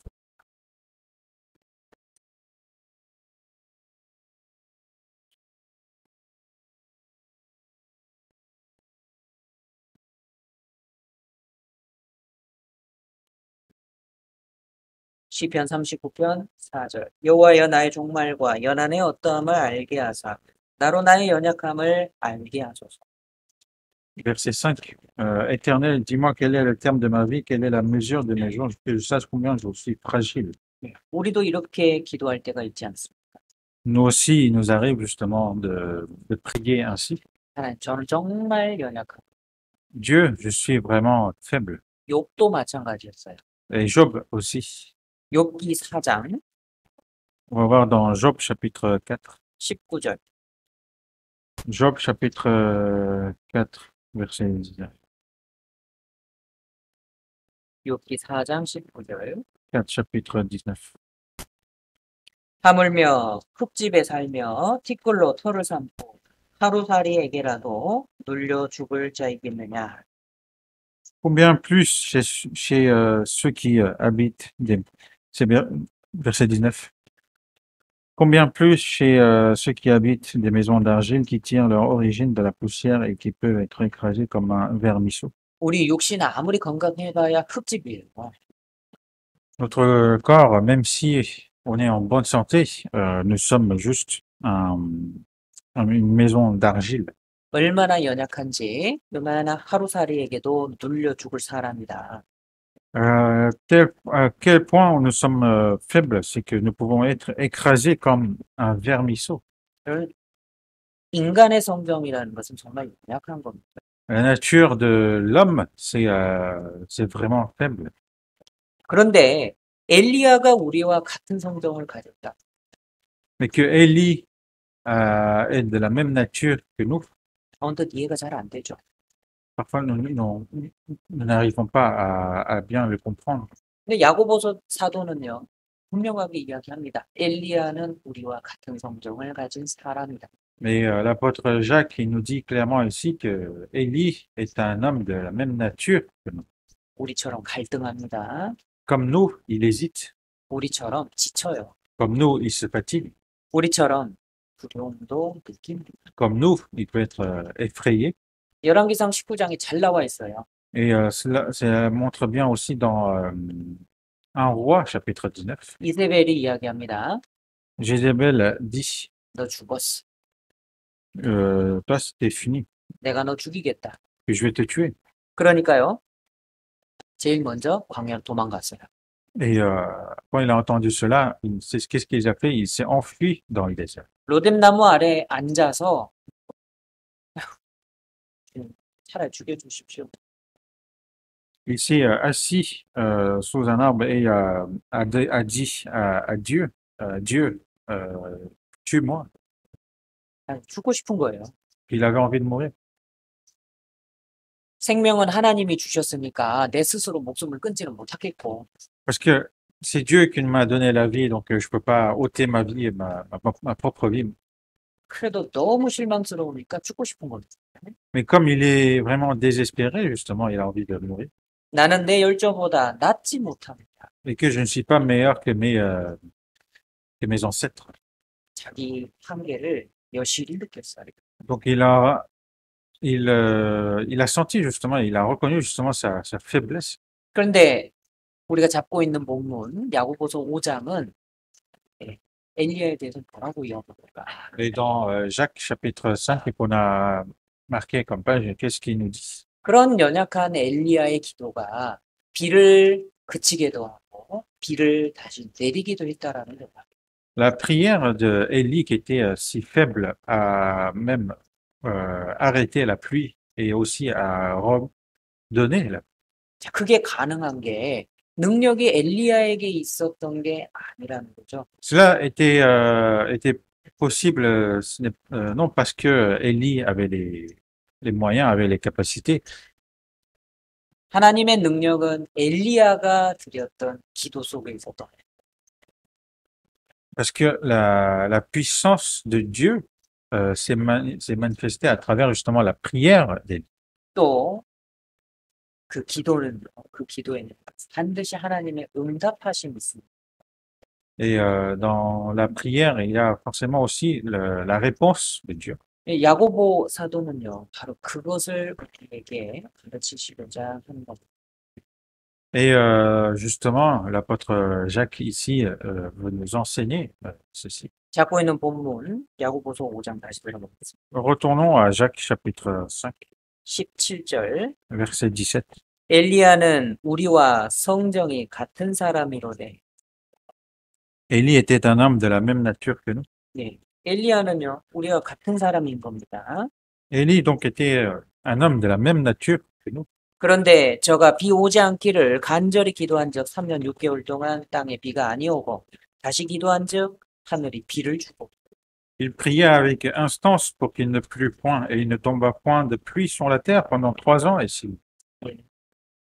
시편 39편 4절 여호와여 나의 종말과 연한의 어떠함을 알게 하사 나로 나의 연약함을 알게 하소서. Verset 5. Éternel, dis-moi quel est le terme de ma vie, quelle est la mesure de mes jours, que je sache combien je suis fragile. 우리도 이렇게 기도할 때가 있지 않습니까? Nous aussi, il nous arrive justement de prier ainsi. 하나님 저는 정말 연약합니다. Dieu, je suis vraiment faible. 욥도 마찬가지였어요. Et Job aussi. 욥기 4장 On va voir dans Job chapitre 4. 19절 Job chapitre 4, verset 19. 욥기 4장 19절 4 chapitre 19. 하물며 흙집에 살며 티끌로 털을 삼고 하루살이에게라도 눌려 죽을 자이겠느냐. Combien plus chez ceux qui habitent c'est bien, verset 19. Combien plus chez ceux qui habitent des maisons d'argile qui tirent leur origine de la poussière et qui peuvent être écrasés comme un vermisseau. 우리 육신 아무리 건강해봐야 흙집이에요. Notre corps, même si on est en bonne santé, nous sommes juste une maison d'argile. 얼마나 연약한지 얼마나 하루살이에게도 눌려 죽을 사람이다. À quel point nous sommes faibles, c'est que nous pouvons être écrasés comme un vermisseau. 인간의 성정이라는 것은 정말 연약한 겁니다. La nature de l'homme, c'est vraiment faible. 그런데 엘리야가 우리와 같은 성정을 가졌다. Mais que Élie est de la même nature que nous, 언뜻 이해가 잘 안 되죠. parfois nous n'arrivons pas à bien le comprendre. 근데 야고보서 사도는요 분명하게 이야기합니다. 엘리야는 우리와 같은 성정을 가진 사람이다. Mais l'apôtre Jacques, il nous dit clairement ici que Élie est un homme de la même nature que nous. 우리처럼 갈등합니다. Comme nous, il hésite. 우리처럼 지쳐요. Comme nous, il se fatigue. 우리처럼 두려움도 느낍니다. Comme nous, il peut être effrayé. 열왕기상 19장에 잘 나와 있어요. Et ça montre bien aussi dans 1 Roi, chapitre 19. 이세벨이 이야기합니다. Jézabel dit, 너 죽었어. toi, c'était fini, 내가 너 죽이겠다. que je vais te tuer. 그러니까요. 제일 먼저 광야로 도망갔어요. Et quand il a entendu cela, qu'est-ce qu'il a fait? Il s'est enfui dans le désert. 로뎀나무 아래 앉아서 차라리 죽여주십시오. Il s'est assis sous un arbre et a dit à Dieu, Dieu, tue-moi. 죽고 싶은 거예요. Il avait envie de mourir. 생명은 하나님이 주셨으니까 내 스스로 목숨을 끊지는 못하겠고 Parce que c'est Dieu qui m'a donné la vie, donc je ne peux pas ôter ma vie, ma propre vie. 그래도 너무 실망스러우니까 죽고 싶은 겁니다. Mais comme il est vraiment désespéré, justement, il a envie de mourir. 나는 내 열조보다 낫지 못합니다. et que je ne suis pas meilleur que mes ancêtres. 자기 한계를 여실히 느꼈어요. Donc il a senti justement, il a reconnu justement sa faiblesse. 그런데 우리가 잡고 있는 본문 야고보서 5장은 엘리야에 대해서 뭐라고 이야기할까? Et dans Jacques chapitre 5 qu'on a marqué comme page, qu'est-ce qu'il nous dit? 그런 연약한 엘리야의 기도가 비를 그치게도 하고 비를 다시 내리기도 했다라는 거예요. La prière de Élie qui était si faible a même arrêté la pluie et aussi a redonné la pluie. 자, 그게 가능한 게 능력이 엘리야에게 있었던 게 아니라는 거죠. Cela était possible non parce que Élie avait les moyens, avait les capacités, 하나님의 능력은 엘리야가 드렸던 기도 속에 있었던 거예요. parce que la puissance de Dieu s'est manifestée à travers justement la prière d'Élie. 또 그 기도에는 반드시 하나님의 응답하심이 있습니다. Et dans la prière, il y a forcément aussi la réponse de Dieu. 야고보 사도는요, 바로 그것을 우리에게 가르치시고자 하는 겁니다. Et justement, l'apôtre Jacques ici veut nous enseigner ceci. 잡고 있는 본문 야고보서 5장 다시 들어보겠습니다. Retournons à Jacques chapitre 5, 17절 verset 17. 엘리야는 우리와 성정이 같은 사람이로되. Élie était un homme de la même nature que nous. 네, 엘리야는요 우리와 같은 사람인 겁니다. Élie donc était un homme de la même nature que nous. 그런데 저가 비 오지 않기를 간절히 기도한 적 3년 6개월 동안 땅에 비가 아니오고 다시 기도한 적 하늘이 비를 주고. Il pria avec instance pour qu'il ne plût point, et il ne tomba point de pluie sur la terre pendant 3 ans et 6 mois.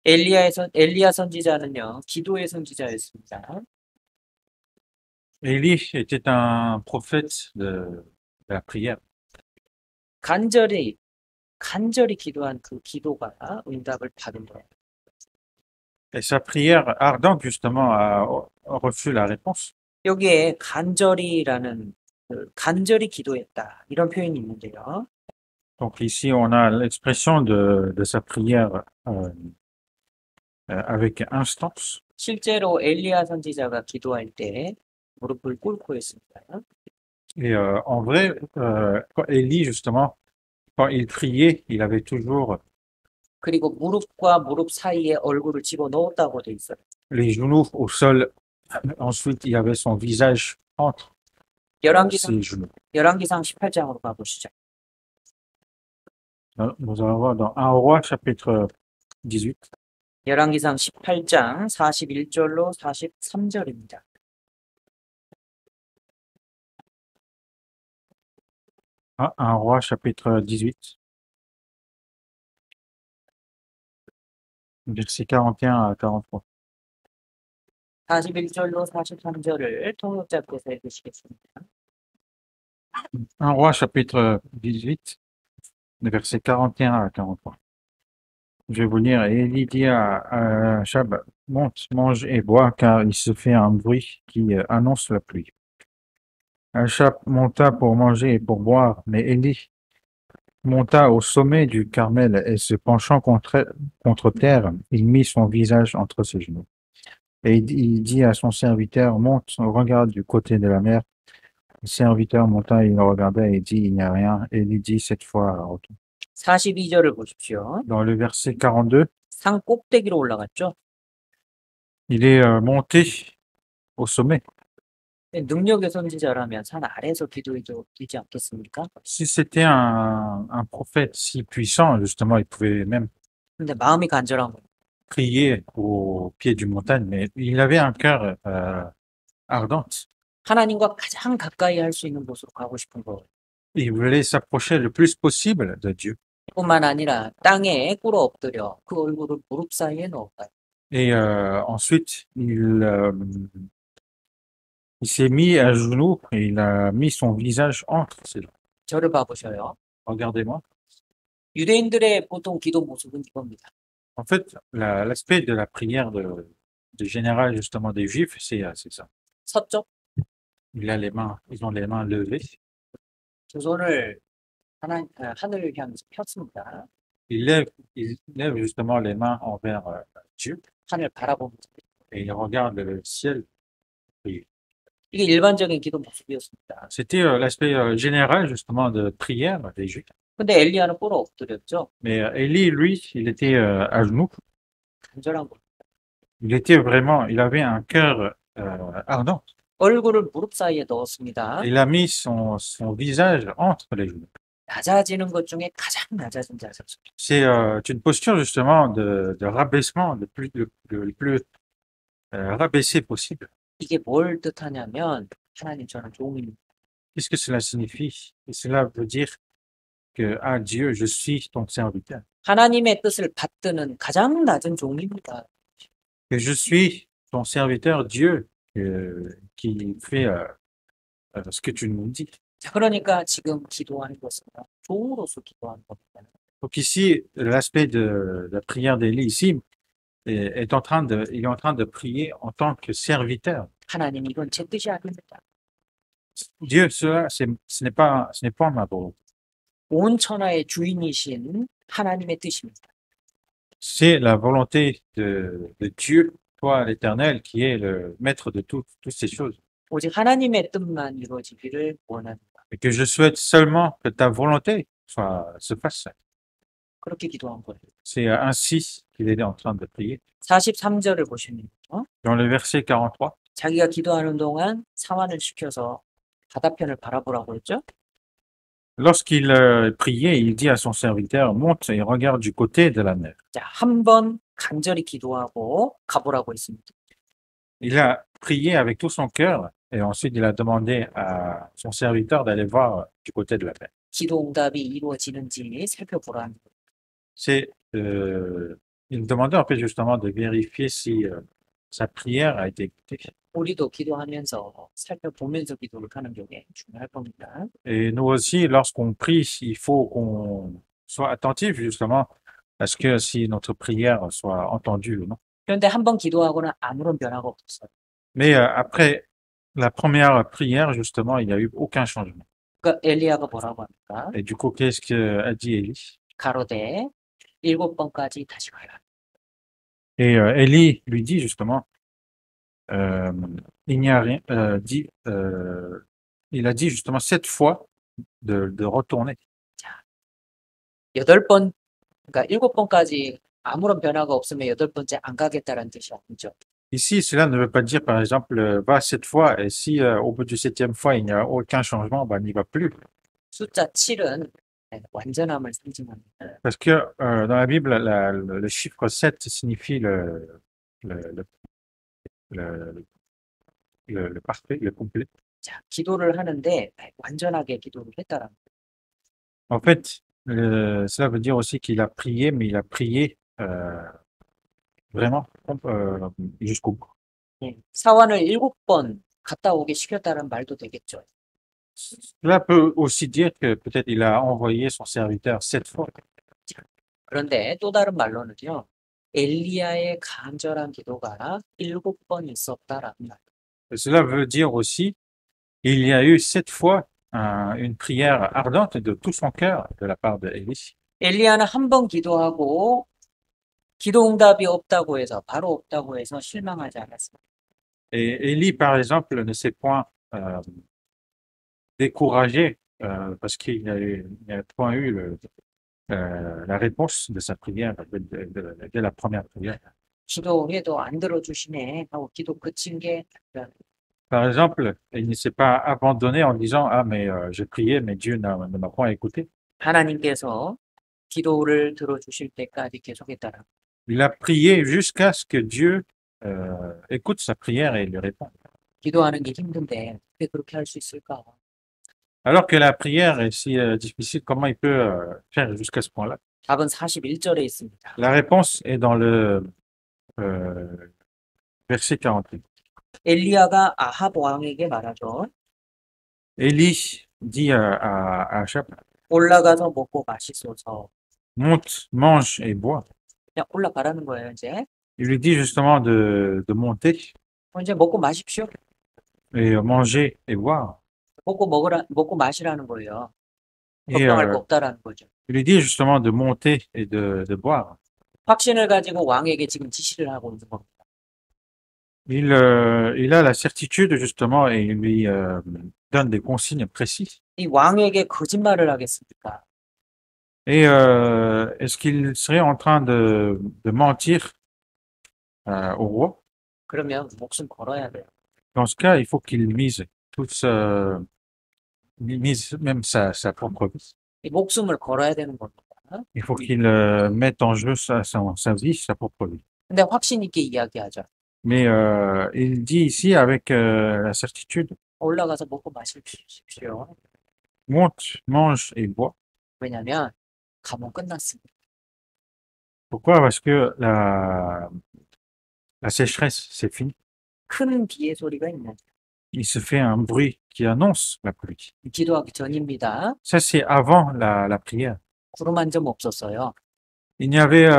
엘리야 선지자는요 기도의 선지자였습니다. Élie était un prophète de la prière. 간절히 기도한 그 기도가 응답을 받은 거예요. Et sa prière ardente, justement, a reçu la réponse. 여기에 간절히라는 간절히 기도했다 이런 표현이 있는데요. Donc ici, on a l'expression de sa prière avec instance. 실제로 엘리야 선지자가 기도할 때 무릎을 꿇고 했습니다. Et en vrai, quand Élie, justement, quand il priait, il avait toujours 그리고 무릎과 무릎 사이에 얼굴을 집어넣었다고 돼 있어요. les genoux au sol. Ensuite, il avait son visage entre ses genoux. 열왕기상 18장으로 가보시죠. Nous allons voir dans 1 Roi, chapitre 18. 열왕기상 18장 41절로 43절입니다. 1 Roi, chapitre 18. Versets 41 à 43. 41절로 43절을 통역자께서 읽으시겠습니다. 1 Roi, chapitre 18, versets 41 à 43. Je vais vous lire. Et Élie dit à Achab, monte, mange et bois, car il se fait un bruit qui annonce la pluie. Achab monta pour manger et pour boire, mais Élie monta au sommet du Carmel et se penchant contre terre, il mit son visage entre ses genoux. Et il dit à son serviteur, monte, regarde du côté de la mer. Le serviteur monta, il regarda et dit, il n'y a rien. Et il dit cette fois, retourne. 42절을 보십시오. Dans le verset 42, 산 꼭대기로 올라갔죠. il est monté au sommet. 능력의 선지자라면 산 아래에서 기도해도 되지 않겠습니까? Si c'était un prophète si puissant, justement, il pouvait même 근데 마음이 간절한 거예요. prier au pied du montagne, mais il avait un cœur ardent. 하나님과 가장 가까이 할 수 있는 곳으로 가고 싶은 거예요. Il voulait s'approcher le plus possible de Dieu. 뿐만 아니라 땅에 꿇어 엎드려 그 얼굴을 무릎 사이에 넣었다. Et ensuite, il s'est mis à genoux et il a mis son visage entre ses jambes. 저를 봐보셔요. Regardez-moi. 유대인들의 보통 기도 모습은 이겁니다. En fait, l'aspect de la prière général justement des Juifs, c'est ça. 서쪽 Ils ont les mains levées. 두 손을 하늘을 향해서 폈습니다. Ils lèvent justement les mains envers Dieu 하늘 바라보면서. et ils regardent le ciel. 이게 일반적인 기도 모습이었습니다. C'était l'aspect général justement de prière des Juifs. 근데 엘리야는 꿇어 엎드렸죠. Mais Élie, lui, il était à genoux. 간절한 거. Il avait un cœur ardent. 얼굴을 무릎 사이에 넣었습니다. Il a mis son visage entre les genoux. 낮아지는 것 중에 가장 낮아진 자세죠. C'est une posture justement de rabaissement le plus rabaissé possible. 이게 뭘 뜻하냐면 하나님 저는 종입니다. Qu'est-ce que cela signifie? Et cela veut dire que, ah Dieu, je suis ton serviteur. 하나님의 뜻을 받드는 가장 낮은 종입니다. Que je suis ton serviteur, Dieu, qui fait ce que tu nous dis. 자, 그러니까 지금 기도하는 것은 종으로서 기도하는 겁니다. Donc ici, l'aspect de la prière d'Élie ici il est en train de prier en tant que serviteur. 하나님 이건 제 뜻이 아닙니다. Dieu, ce n'est pas ma volonté. 온 천하의 주인이신 하나님의 뜻입니다. C'est la volonté de Dieu, toi l'Éternel, qui est le maître de toutes ces choses. 오직 하나님의 뜻만 이루어지기를 원합니다. Et que je souhaite seulement que ta volonté se fasse. 그렇게 기도한 거예요. C'est ainsi qu'il est en train de prier. 43절을 보시면 Dans le verset 43, 자기가 기도하는 동안 상환을 시켜서 바다편을 바라보라고 했죠. lorsqu'il priait, il dit à son serviteur, monte et regarde du côté de la mer. 자, 한 번 간절히 기도하고 가보라고 했습니다. Il a prié avec tout son cœur et ensuite il a demandé à son serviteur d'aller voir du côté de la mer. 기도 응답이 이루어지는지 살펴보라는 거예요. C'est, il demandait en fait justement de vérifier si sa prière a été écoutée. 우리도 기도하면서 살펴보면서 기도를 하는 게 중요할 겁니다. Et nous aussi, lorsqu'on prie, il faut qu'on soit attentif justement à ce que si notre prière soit entendue ou non. 그런데 한 번 기도하고는 아무런 변화가 없었어요. Mais après la première prière, justement, il n'y a eu aucun changement. 그러니까 엘리야가 뭐라고 합니까? Et du coup, qu'est-ce qu'a dit Élie? 가로되 7번까지 다시 가라. Et Élie lui dit justement, il n'y a rien il a dit justement 7 fois de retourner. 8번, 그러니까 7번까지 아무런 변화가 없으면 8번째 안 가겠다라는 뜻이 아니죠. Ici, cela ne veut pas dire, par exemple, va 7 fois, et si au bout du 7e fois, il n'y a aucun changement, ben, n'y va plus. 숫자 7은 완전함을 상징합니다. Parce que dans la Bible, le chiffre 7 signifie le parfait, le complet. 자, 기도를 하는데 완전하게 기도를 했다라는 거예요. En fait, cela veut dire aussi qu'il a prié, mais il a prié vraiment jusqu'au bout. 사환을 7번 갔다 오게 시켰다는 말도 되겠죠. Cela peut aussi dire que peut-être il a envoyé son serviteur 7 fois. 그런데 또 다른 말로는요. 엘리야의 간절한 기도가 7번 있었다라는 말. Cela veut dire aussi il y a eu 7 fois une prière ardente de tout son cœur de la part d'Élie. 엘리야는 한 번 기도하고 기도 응답이 없다고 해서 바로 없다고 해서 실망하지 않았습니다. Et Élie, par exemple, ne s'est point découragé parce qu'il n'y a point eu la réponse de sa prière dès la première prière. 기도해도 안 들어주시네 하고 기도 그친 게 Par exemple, il ne s'est pas abandonné en disant ah mais j'ai prié mais Dieu ne m'a point écouté. 하나님께서 기도를 들어주실 때까지 계속했다라. Il a prié jusqu'à ce que Dieu écoute sa prière et lui réponde. 기도하는 게 힘든데 어떻게 그렇게 할 수 있을까? Alors que la prière est si difficile, comment il peut faire jusqu'à ce point-là? 답은 41절에 있습니다. La réponse est dans le verset 48. 엘리야가 아합 왕에게 말하죠. Élie dit à Achab, 올라가서 먹고 마시소서. monte, mange et bois. 그냥 올라가라는 거예요, 이제. Il lui dit justement de monter 이제 먹고 마십시오. et manger et boire. 먹고 마시라는 거예요. Et 걱정할 거 없다라는 거죠. il lui dit justement de monter et de boire. 확신을 가지고 왕에게 지금 지시를 하고 있는 겁니다. Il a la certitude justement et il lui donne des consignes précises. 이 왕에게 거짓말을 하겠습니까? Et est-ce qu'il serait en train de mentir au roi? 그러면 목숨 걸어야 돼요. Dans ce cas, il faut qu'il mise mise même sa propre vie. 이 목숨을 걸어야 되는 겁니다. Il faut qu'il mette en jeu sa vie, sa propre vie. 근데 확신 있게 이야기하죠. Mais il dit ici avec la certitude, 올라가서 먹고 마십시오. monte, mange et bois. 왜냐면 감옥 끝났습니다. Pourquoi? Parce que la sécheresse, c'est fini. 큰 비의 소리가 있는 Il se fait un bruit qui annonce la pluie. 기도하기 전입니다. Ça, c'est avant la prière. 구름 한 점 없었어요. Il n'y avait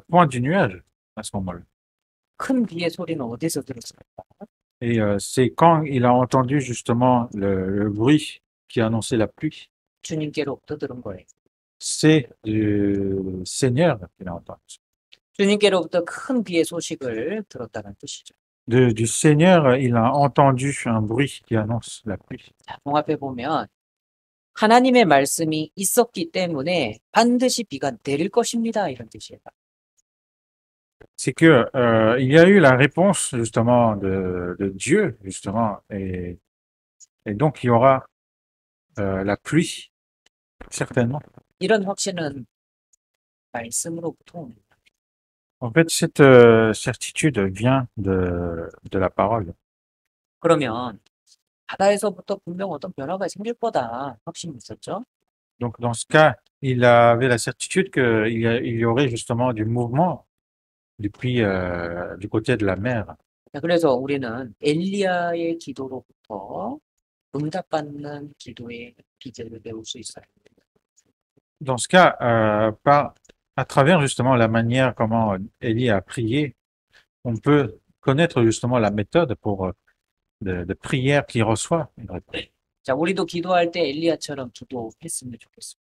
point du nuage à ce moment-là. 큰 비의 소리는 어디서 들었습니까? Et c'est quand il a entendu justement le bruit qui annonçait la pluie, 주님께로부터 들은 거예요. c'est du Seigneur qu'il a entendu. 주님께로부터 큰 비의 소식을 들었다는 뜻이죠. Du Seigneur, il a entendu un bruit qui annonce la pluie. 자, 종합해 보면 하나님의 말씀이 있었기 때문에 반드시 비가 내릴 것입니다. 이런 뜻이에요. C'est que il y a eu la réponse justement de Dieu justement et donc il y aura la pluie certainement. 이런 확신은 말씀으로부터 옵니다. En fait, cette certitude vient de la parole. 그러면 바다에서부터 분명 어떤 변화가 생길 거다 확신이 있었죠. Donc dans ce cas, il avait la certitude qu'il y aurait justement du mouvement depuis du côté de la mer. 자, 그래서 우리는 엘리야의 기도로부터 응답받는 기도의 비결을 배울 수 있어요. Dans ce cas, à travers justement la manière comment Élie a prié, on peut connaître justement la méthode pour de prière qu'il reçoit une réponse. 자, 우리도 기도할 때 엘리야처럼 기도했으면 좋겠습니다.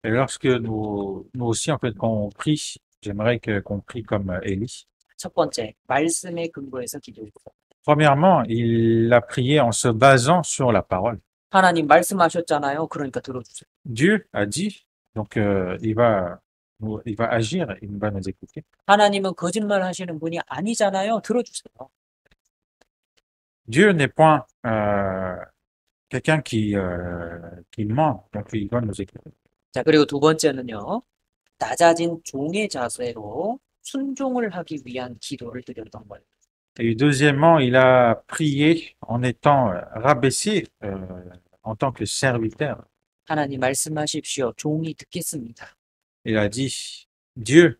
Et lorsque nous aussi, en fait, quand on prie, j'aimerais qu'on prie comme Élie. 첫 번째, 말씀에 근거해서 기도했어요. Premièrement, il a prié en se basant sur la parole. 하나님 말씀하셨잖아요. 그러니까 들어주세요. Dieu a dit, donc il va agir, il va nous écouter. 하나님은 거짓말 하시는 분이 아니잖아요. 들어주세요. Dieu n'est point quelqu'un qui ment, donc il va nous écouter. 자, 그리고 두 번째는요. 낮아진 종의 자세로 순종을 하기 위한 기도를 드렸던 거예요. Et deuxièmement, il a prié en étant rabaissé en tant que serviteur. 하나님 말씀하십시오. 종이 듣겠습니다. Il a dit, Dieu,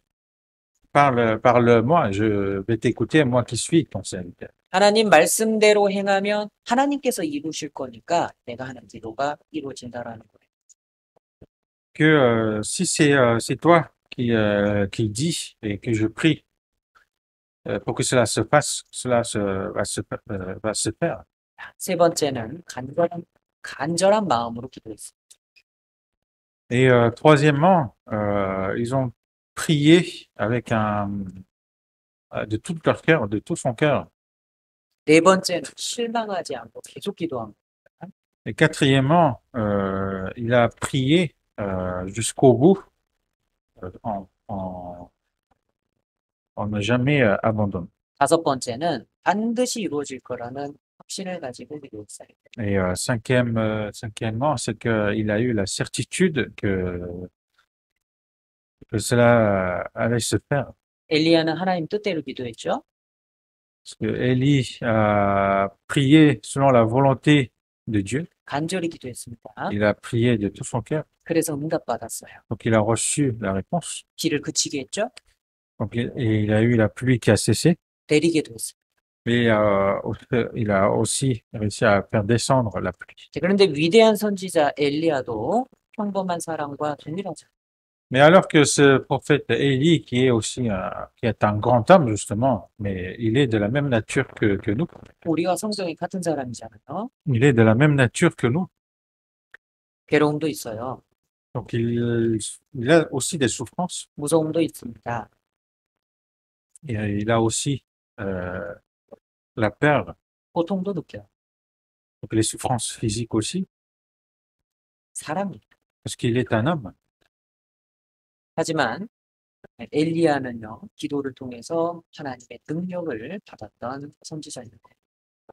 parle-moi, je vais t'écouter, moi qui suis ton serviteur. 하나님 말씀대로 행하면 하나님께서 이루실 거니까 내가 하는 기도가 이루어진다라는 거예요. Que si c'est toi qui dis et que je prie pour que cela se fasse, cela va se faire. 세 번째는 간절한 마음으로 기도했어요. Et troisièmement, ils ont prié avec de tout leur cœur, de tout son cœur. 네 번째는 실망하지 않고 계속 기도한 거예요. Et quatrièmement, il a prié jusqu'au bout en ne jamais abandonné. 다섯 번째는 반드시 이루어질 거라는 확신을 가지고 기도했어요. Et cinquièmement, c'est qu'il a eu la certitude que cela allait se faire. 엘리야는 하나님 뜻대로 기도했죠. Parce que Élie a prié selon la volonté de Dieu. 간절히 기도했습니다. Il a prié de tout son cœur. 그래서 응답받았어요. Donc il a reçu la réponse. 비를 그치게 했죠. Donc il a eu la pluie qui a cessé. 내리게도 했습니다. Mais il a aussi réussi à faire descendre la pluie. 그런데 위대한 선지자 엘리야도 평범한 사람과 동일하죠. Mais alors que ce prophète Élie, qui est aussi qui est un grand homme, justement, mais il est de la même nature que nous. 우리와 성격이 같은 사람이잖아요. Il est de la même nature que nous. 괴로움도 있어요. Donc, il a aussi des souffrances. 무서움도 있습니다. Et il a aussi euh, la peur, 고통도 느껴요. donc les souffrances physiques aussi, 사람이. parce qu'il est un homme. 하지만 엘리야는요, 기도를 통해서 하나님의 능력을 받았던 선지자입니다.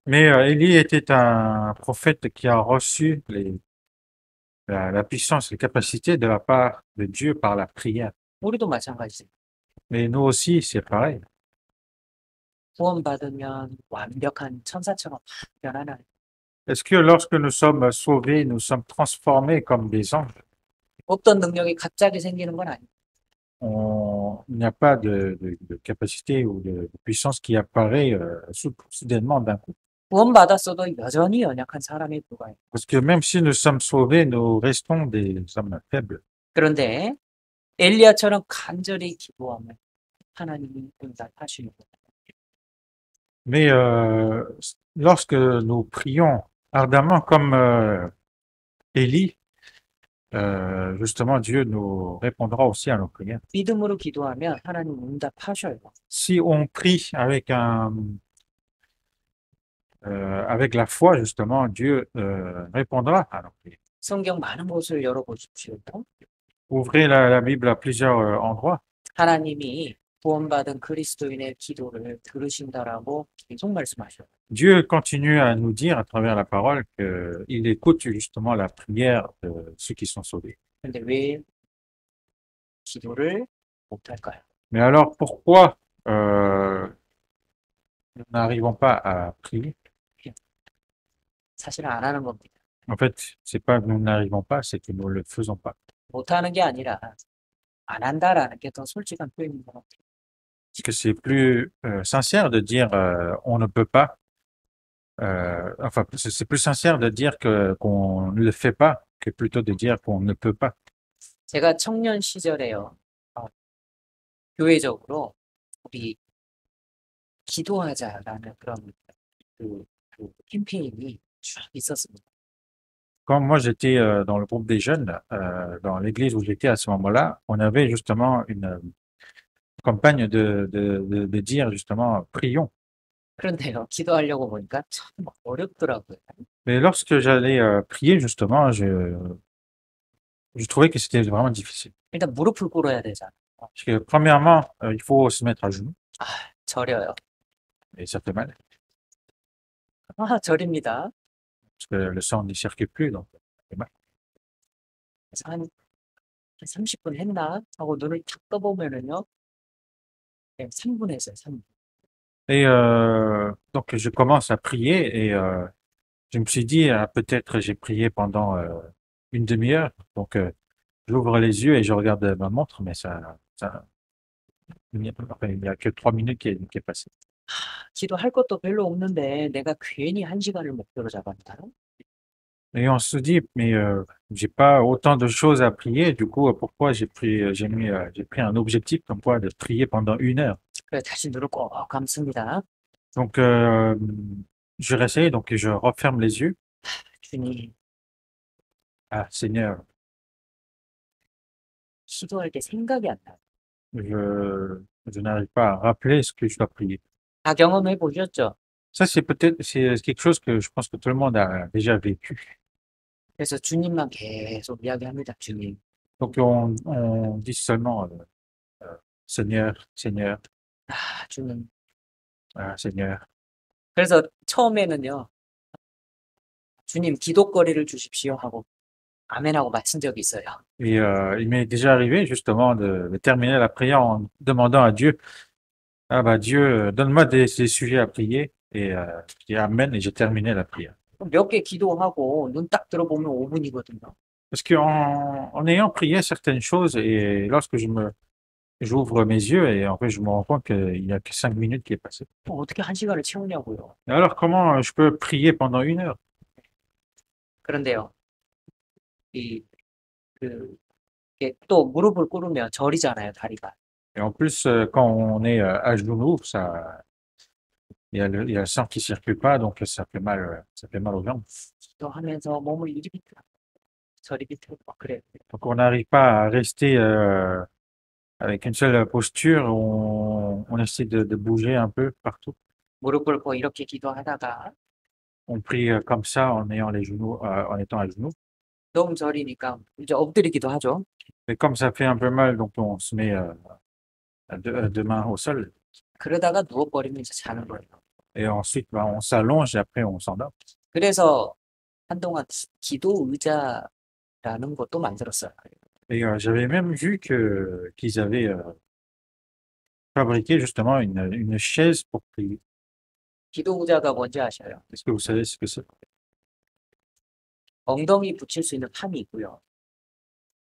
Mais Élie était un prophète qui a reçu la puissance, les capacités de la part de Dieu par la prière. 우리도 마찬가지예요. Mais nous aussi, c'est pareil. 구원받으면 완벽한 천사처럼 변하나요? Est-ce que lorsque nous sommes sauvés, nous sommes transformés comme des anges? 없던 능력이 갑자기 생기는 건 아니에요. Il n'y a pas de capacité ou de puissance qui apparaît soudainement d'un coup. 구원받았어도 여전히 연약한 사람에 불과해요. Parce que même si nous sommes sauvés, nous restons des hommes faibles. 그런데 엘리야처럼 간절히 기도하면 하나님이 응답하시는 거예요. Mais lorsque nous prions ardemment comme Élie, justement, Dieu nous répondra aussi à nos prières. 믿음으로 기도하면 하나님 응답하셔요. Si on prie avec la foi, justement, Dieu répondra à nos prières. 성경 많은 곳을 열어보십시오. Ouvrez la Bible à plusieurs endroits. 하나님이 구원받은 그리스도인의 기도를 들으신다라고 계속 말씀하셔요. Dieu continue à nous dire à travers la parole qu'il écoute justement la prière de ceux qui sont sauvés. 근데 왜 기도를 못할까요? Mais alors, pourquoi nous n'arrivons pas à prier? 사실 안 하는 겁니다. En fait, c'est pas que nous n'arrivons pas, c'est que nous ne le faisons pas. 못하는 게 아니라 안 한다라는 게 더 솔직한 표현인 것 같아요. Parce que c'est plus sincère de dire on ne peut pas. Enfin, c'est plus sincère de dire qu'on ne le fait pas que plutôt de dire qu'on ne peut pas. 제가 청년 시절에요. 교회적으로 우리 기도하자라는 그런 그 캠페인이 쭉 있었습니다. Quand moi j'étais dans le groupe des jeunes, dans l'église où j'étais à ce moment-là, on avait justement une campagne de dire justement prions. 그런데요, 기도하려고 보니까 참 어렵더라고요. Mais lorsque j'allais prier justement, je trouvais que c'était vraiment difficile. 일단 무릎을 꿇어야 되잖아요. Parce que premièrement, il faut se mettre à genoux 저려요. et ça fait mal 저립니다. parce que le sang n'y circule plus, donc ça fait mal. 그래서 한 30분 했나 하고 눈을 탁 떠보면은요, 3분 했어요. 3분. Et donc je commence à prier et je me suis dit peut-être j'ai prié pendant une demi-heure. Donc j'ouvre les yeux et je regarde ma montre, mais il n'y a que 3 minutes qui est passé. 기도할 것도 별로 없는데 내가 괜히 1시간을 목표로 잡았나요? Et on se dit, mais j'ai pas autant de choses à prier, du coup, pourquoi j'ai pris un objectif comme quoi de prier pendant 1 heure. 그래서 다시 눈을 꼭 감습니다. Donc, je réessaye, donc je referme les yeux. 주님, Ah, Seigneur, 기도할 때 생각이 안 나요. je n'arrive pas à rappeler ce que je dois prier. 다 경험해 보셨죠? Ça, c'est quelque chose que je pense que tout le monde a déjà vécu. 그래서 주님만 계속 이야기합니다. 주님. Donc, on dit seulement Seigneur, Seigneur, 주님. Seigneur. 그래서 처음에는요, 주님 기도거리를 주십시오 하고 아멘하고 마친 적이 있어요. Et il m'est déjà arrivé justement de terminer la prière en demandant à Dieu, ah bah Dieu, donne-moi des sujets à prier. Et je dis Amen et j'ai terminé la prière. 몇 개 기도하고 눈 딱 들어보면 5분이거든요. Parce qu'en ayant prié certaines choses et lorsque j'ouvre mes yeux et en fait je me rends compte qu'il n'y a que 5 minutes qui est passé. 어떻게 1시간을 채우냐고요. Et alors comment je peux prier pendant 1 heure? 그런데요, 이게 또 무릎을 꿇으면 저리잖아요, 다리가. Et en plus, quand on est à genoux, ça, il y a le sang qui circule pas, donc ça fait mal aux jambes. 기도하면서 몸을 이리 밑으로, 저리 밑으로 막 그래요. Donc on n'arrive pas à rester avec une seule posture, on essaie de bouger un peu partout. 무릎 꿇고 이렇게 기도하다가 On prie comme ça en ayant les genoux, en étant à genoux. 너무 저리니까 이제 엎드리기도 하죠. Mais comme ça fait un peu mal, donc on se met deux mains au sol. 그러다가 누워버리면 이제 자는 거예요. Et ensuite, bah, on s'allonge et après on s'endort. 그래서 한동안 기도 의자라는 것도 만들었어요. Et j'avais même vu qu'ils avaient fabriqué justement une chaise pour prier. 기도 의자가 뭔지 아셔요? Est-ce que vous savez ce que c'est? 엉덩이 붙일 수 있는 판이 있고요.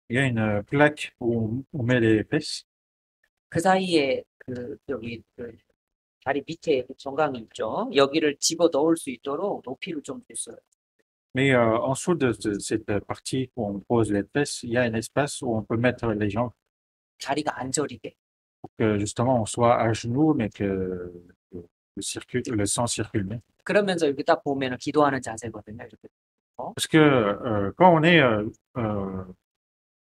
Il y a une plaque où on met les fesses. 그 사이에 여기 다리 밑에 그 정강이 있죠. 여기를 집어 넣을 수 있도록 높이를 좀 줬어요. Mais en dessous de cette partie où on pose les fesses, il y a un espace où on peut mettre les jambes 다리가 안 저리게. pour que justement on soit à genoux, mais que le sang circule bien. 그러면서 여기 딱 보면은 기도하는 자세거든요. 이렇게. Parce que quand on est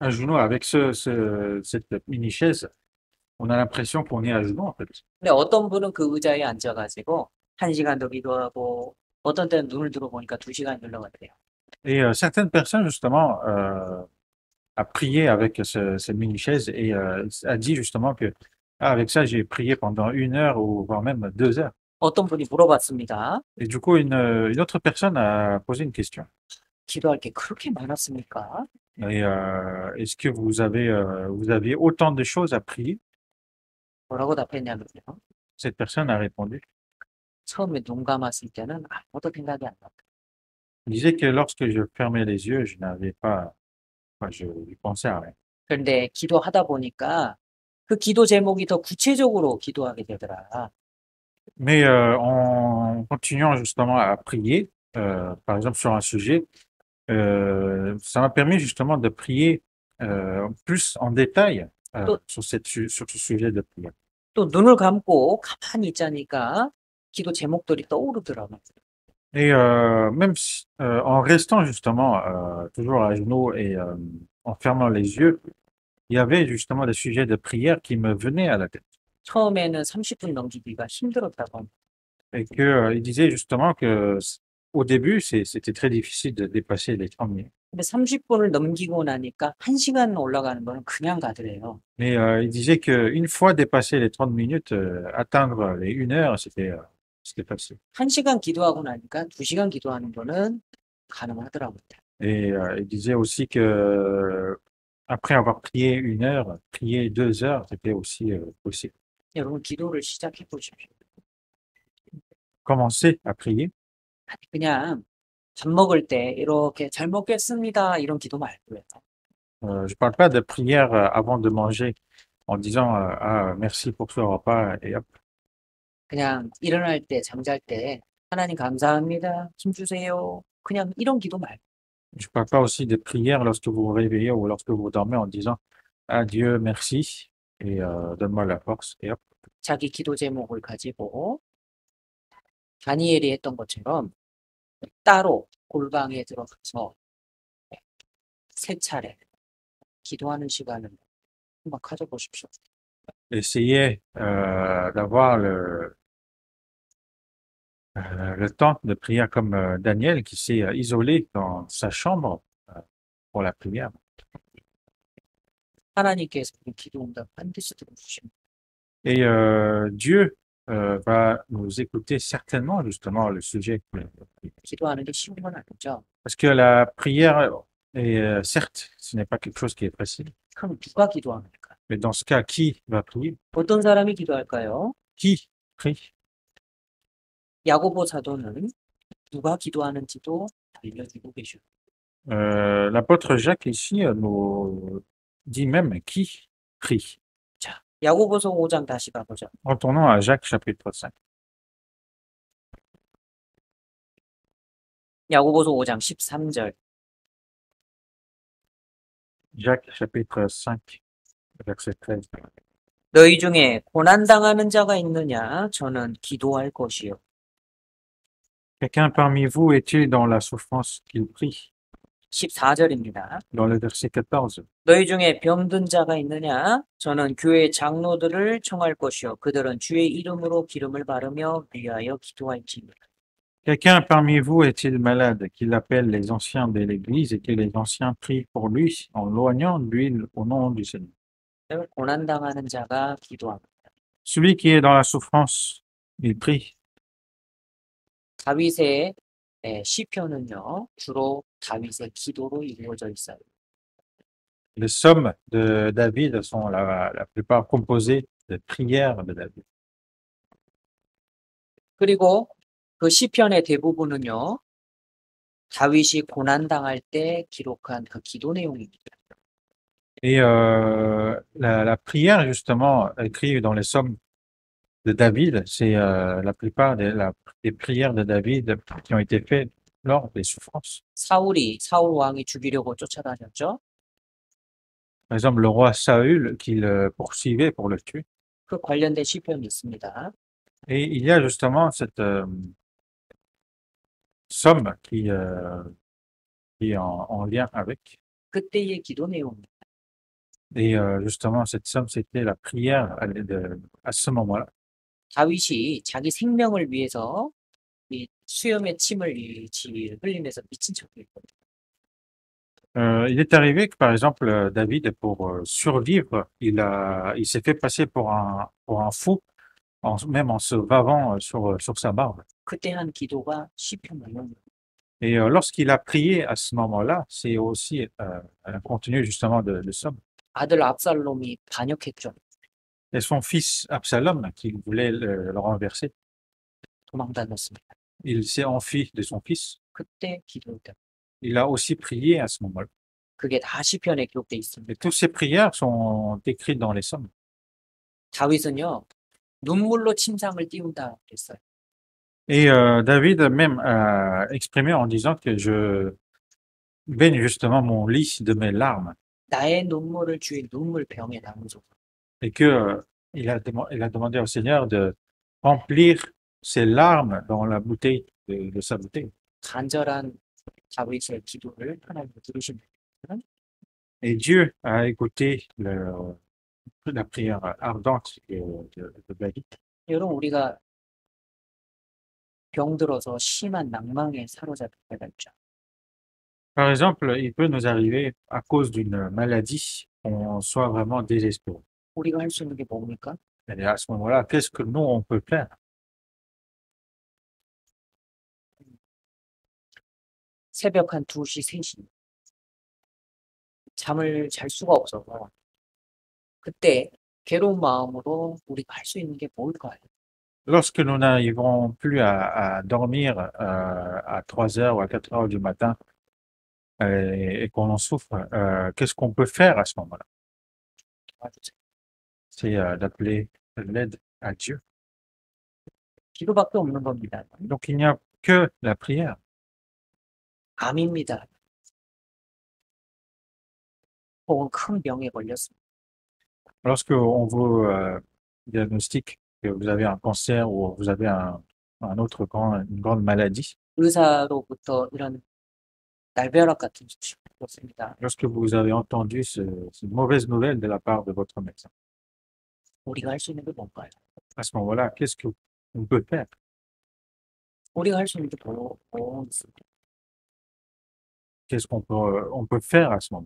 à genoux avec cette mini-chaise, on a l'impression qu'on est à genoux en fait. 근데 어떤 분은 그 의자에 앉아가지고 1시간도 기도하고 어떤 때는 눈을 들어보니까 2시간 흘러갔대요. Et certaines personnes justement a prié avec cette mini-chaise et a dit justement que avec ça j'ai prié pendant 1 heure ou voire même 2 heures. 어떤 분이 물어봤습니다. Et du coup, une autre personne a posé une question. 기도할 게 그렇게 많았습니까? Et est-ce que vous aviez autant de choses à prier? 뭐라고 답했냐면요. Cette personne a répondu. 처음에 눈 감았을 때는 아무것도 생각이 안 났다. Il disait que lorsque je fermais les yeux, je n'avais pas, enfin, je pensais à rien. 그런데 기도하다 보니까 그 기도 제목이 더 구체적으로 기도하게 되더라. Mais en continuant justement à prier, par exemple sur un sujet, ça m'a permis justement de prier plus en détail sur ce sujet de prière. 또 눈을 감고 가만히 있자니까 기도 제목들이 떠오르더라고요. Et même en restant justement toujours à genoux et en fermant les yeux, il y avait justement des sujets de prière qui me venaient à la tête. 처음에는 30분 넘기기가 힘들었다고 합니다. Et il disait justement que au début, c'était très difficile de dépasser les 30 minutes. 근데 30분을 넘기고 나니까 1시간 올라가는 거는 그냥 가더래요. Mais il disait qu'une fois dépassé les 30 minutes, atteindre les 1 heure, c'était facile. 1시간 기도하고 나니까 2시간 기도하는 거는 가능하더라고요. Et il disait aussi que après avoir prié 1 heure, prier 2 heures, c'était aussi possible. 여러분 기도를 시작해 보십시오. Commencer à prier. 그냥 밥 먹을 때 이렇게 잘 먹겠습니다 이런 기도 말고요. Je parle pas de prière avant de manger en disant ah merci pour ce repas et hop. 그냥 일어날 때 잠잘 때 하나님 감사합니다 힘 주세요 그냥 이런 기도 말고. Je parle pas aussi de prière lorsque vous vous réveillez ou lorsque vous dormez en disant ah Dieu merci et donne-moi la force et hop. 자기 기도 제목을 가지고 다니엘이 했던 것처럼 따로 골방에 들어가서 3차례 기도하는 시간을 한번 가져보십시오. Essayez d'avoir le temps de prière comme Daniel qui s'est isolé dans sa chambre pour la prière. 하나님께서 기도 응답 반드시 들어주십니다. Et Dieu va nous écouter certainement justement le sujet. 기도하는 게 쉬운 건 아니죠. Parce que la prière est certes, ce n'est pas quelque chose qui est facile. 그럼 누가 기도합니까? Mais dans ce cas, qui va prier? 어떤 사람이 기도할까요? Qui prie? 야고보 사도는 누가 기도하는지도 알려주고 계셔요. L'apôtre Jacques ici nous dit même qui prie. 자, 야고보서 5장 다시 가보죠. Retournons à Jacques chapitre 5. 야고보서 5장 13절. Jacques chapitre 5, verset 13. 너희 중에 고난당하는 자가 있느냐? 저는 기도할 것이요. Quelqu'un parmi vous est-il dans la souffrance qu'il prie? 14절입니다. Dans le verset 14. 너희 중에 병든 자가 있느냐? 저는 교회 장로들을 청할 것이요. 그들은 주의 이름으로 기름을 바르며 위하여 기도할지니라. Quelqu'un parmi vous est-il malade, qu'il appelle les anciens de l'Église et que les anciens prient pour lui en loignant l'huile au nom du Seigneur? 고난당하는 자가 기도합니다. Celui qui est dans la souffrance, il prie. 다윗의 시편은요, 주로 다윗의 기도로 이루어져 있어요. Les psaumes de David sont la plupart composés de prières de David. 그리고 그 시편의 대부분은요, 다윗이 고난당할 때 기록한 그 기도 내용입니다. Et la prière, justement, écrite dans les psaumes de David, c'est la plupart des prières de David qui ont été faites lors des souffrances. 사울 왕이 죽이려고 쫓아다녔죠. Par exemple, le roi Saül qui le poursuivait pour le tuer. 그 관련된 시편이 있습니다. Et il y a justement cette psaume qui est en lien avec. 그때의 기도 내용입니다. Et justement, cette somme, c'était la prière à ce moment-là. 다윗이 자기 생명을 위해서 이 수염에 침을 흘리면서 미친 척을 했거든요. Il est arrivé que, par exemple, David, pour survivre, il s'est fait passer pour un fou, même en se bavant sur sa barbe. 그때 한 기도가 시편 내용입니다. Et lorsqu'il a prié à ce moment-là, c'est aussi un contenu justement de somme. 아들 압살롬이 반역했죠. Et son fils Absalom, qui voulait le renverser, 도망다녔습니다. il s'est enfui de son fils. 그때 기도했다. Il a aussi prié à ce moment-là. 그게 다 시편에 기록돼 있습니다. Et toutes ces prières sont écrites dans les psaumes. 다윗은요, 눈물로 침상을 띄운다 그랬어요. Et David même a exprimé en disant que je baigne justement mon lit de mes larmes. 나의 눈물을 주의 눈물병에 담으소서. Et que il a demandé au Seigneur de remplir ses larmes dans la bouteille de sa bouteille. 간절한 다윗의 기도를 하나님 들으십니다. Et Dieu a écouté la prière ardente de David. 여러분, 우리가 병들어서 심한 낭망에 사로잡힐 때가 있죠. Par exemple, il peut nous arriver à cause d'une maladie qu'on soit vraiment désespéré. 우리가 할 수 있는 게 뭡니까? Et à ce moment-là, qu'est-ce que nous, on peut faire? 새벽 한 2시, 3시 잠을 잘 수가 없어서 그때 괴로운 마음으로 우리가 할 수 있는 게 뭘까요? Lorsque nous n'arrivons plus à dormir à 3 heures ou à 4 heures du matin et qu'on en souffre, qu'est-ce qu'on peut faire à ce moment-là? C'est d'appeler l'aide à Dieu. 기도밖에 없는 겁니다. Donc il n'y a que la prière. 암입니다. 혹은 큰 병에 걸렸습니다. Lorsque on vous diagnostique que vous avez un cancer ou vous avez une grande maladie, 의사로부터 이런 날벼락 같은 소식을 들었습니다. lorsque vous avez entendu cette mauvaise nouvelle de la part de votre médecin, 우리가 할 수 있는 게 뭔가요? à ce moment-là, qu'est-ce qu'on peut faire? 우리가 할 수 있는 게 뭐 있습니까? Qu'est-ce qu'on peut faire à ce moment?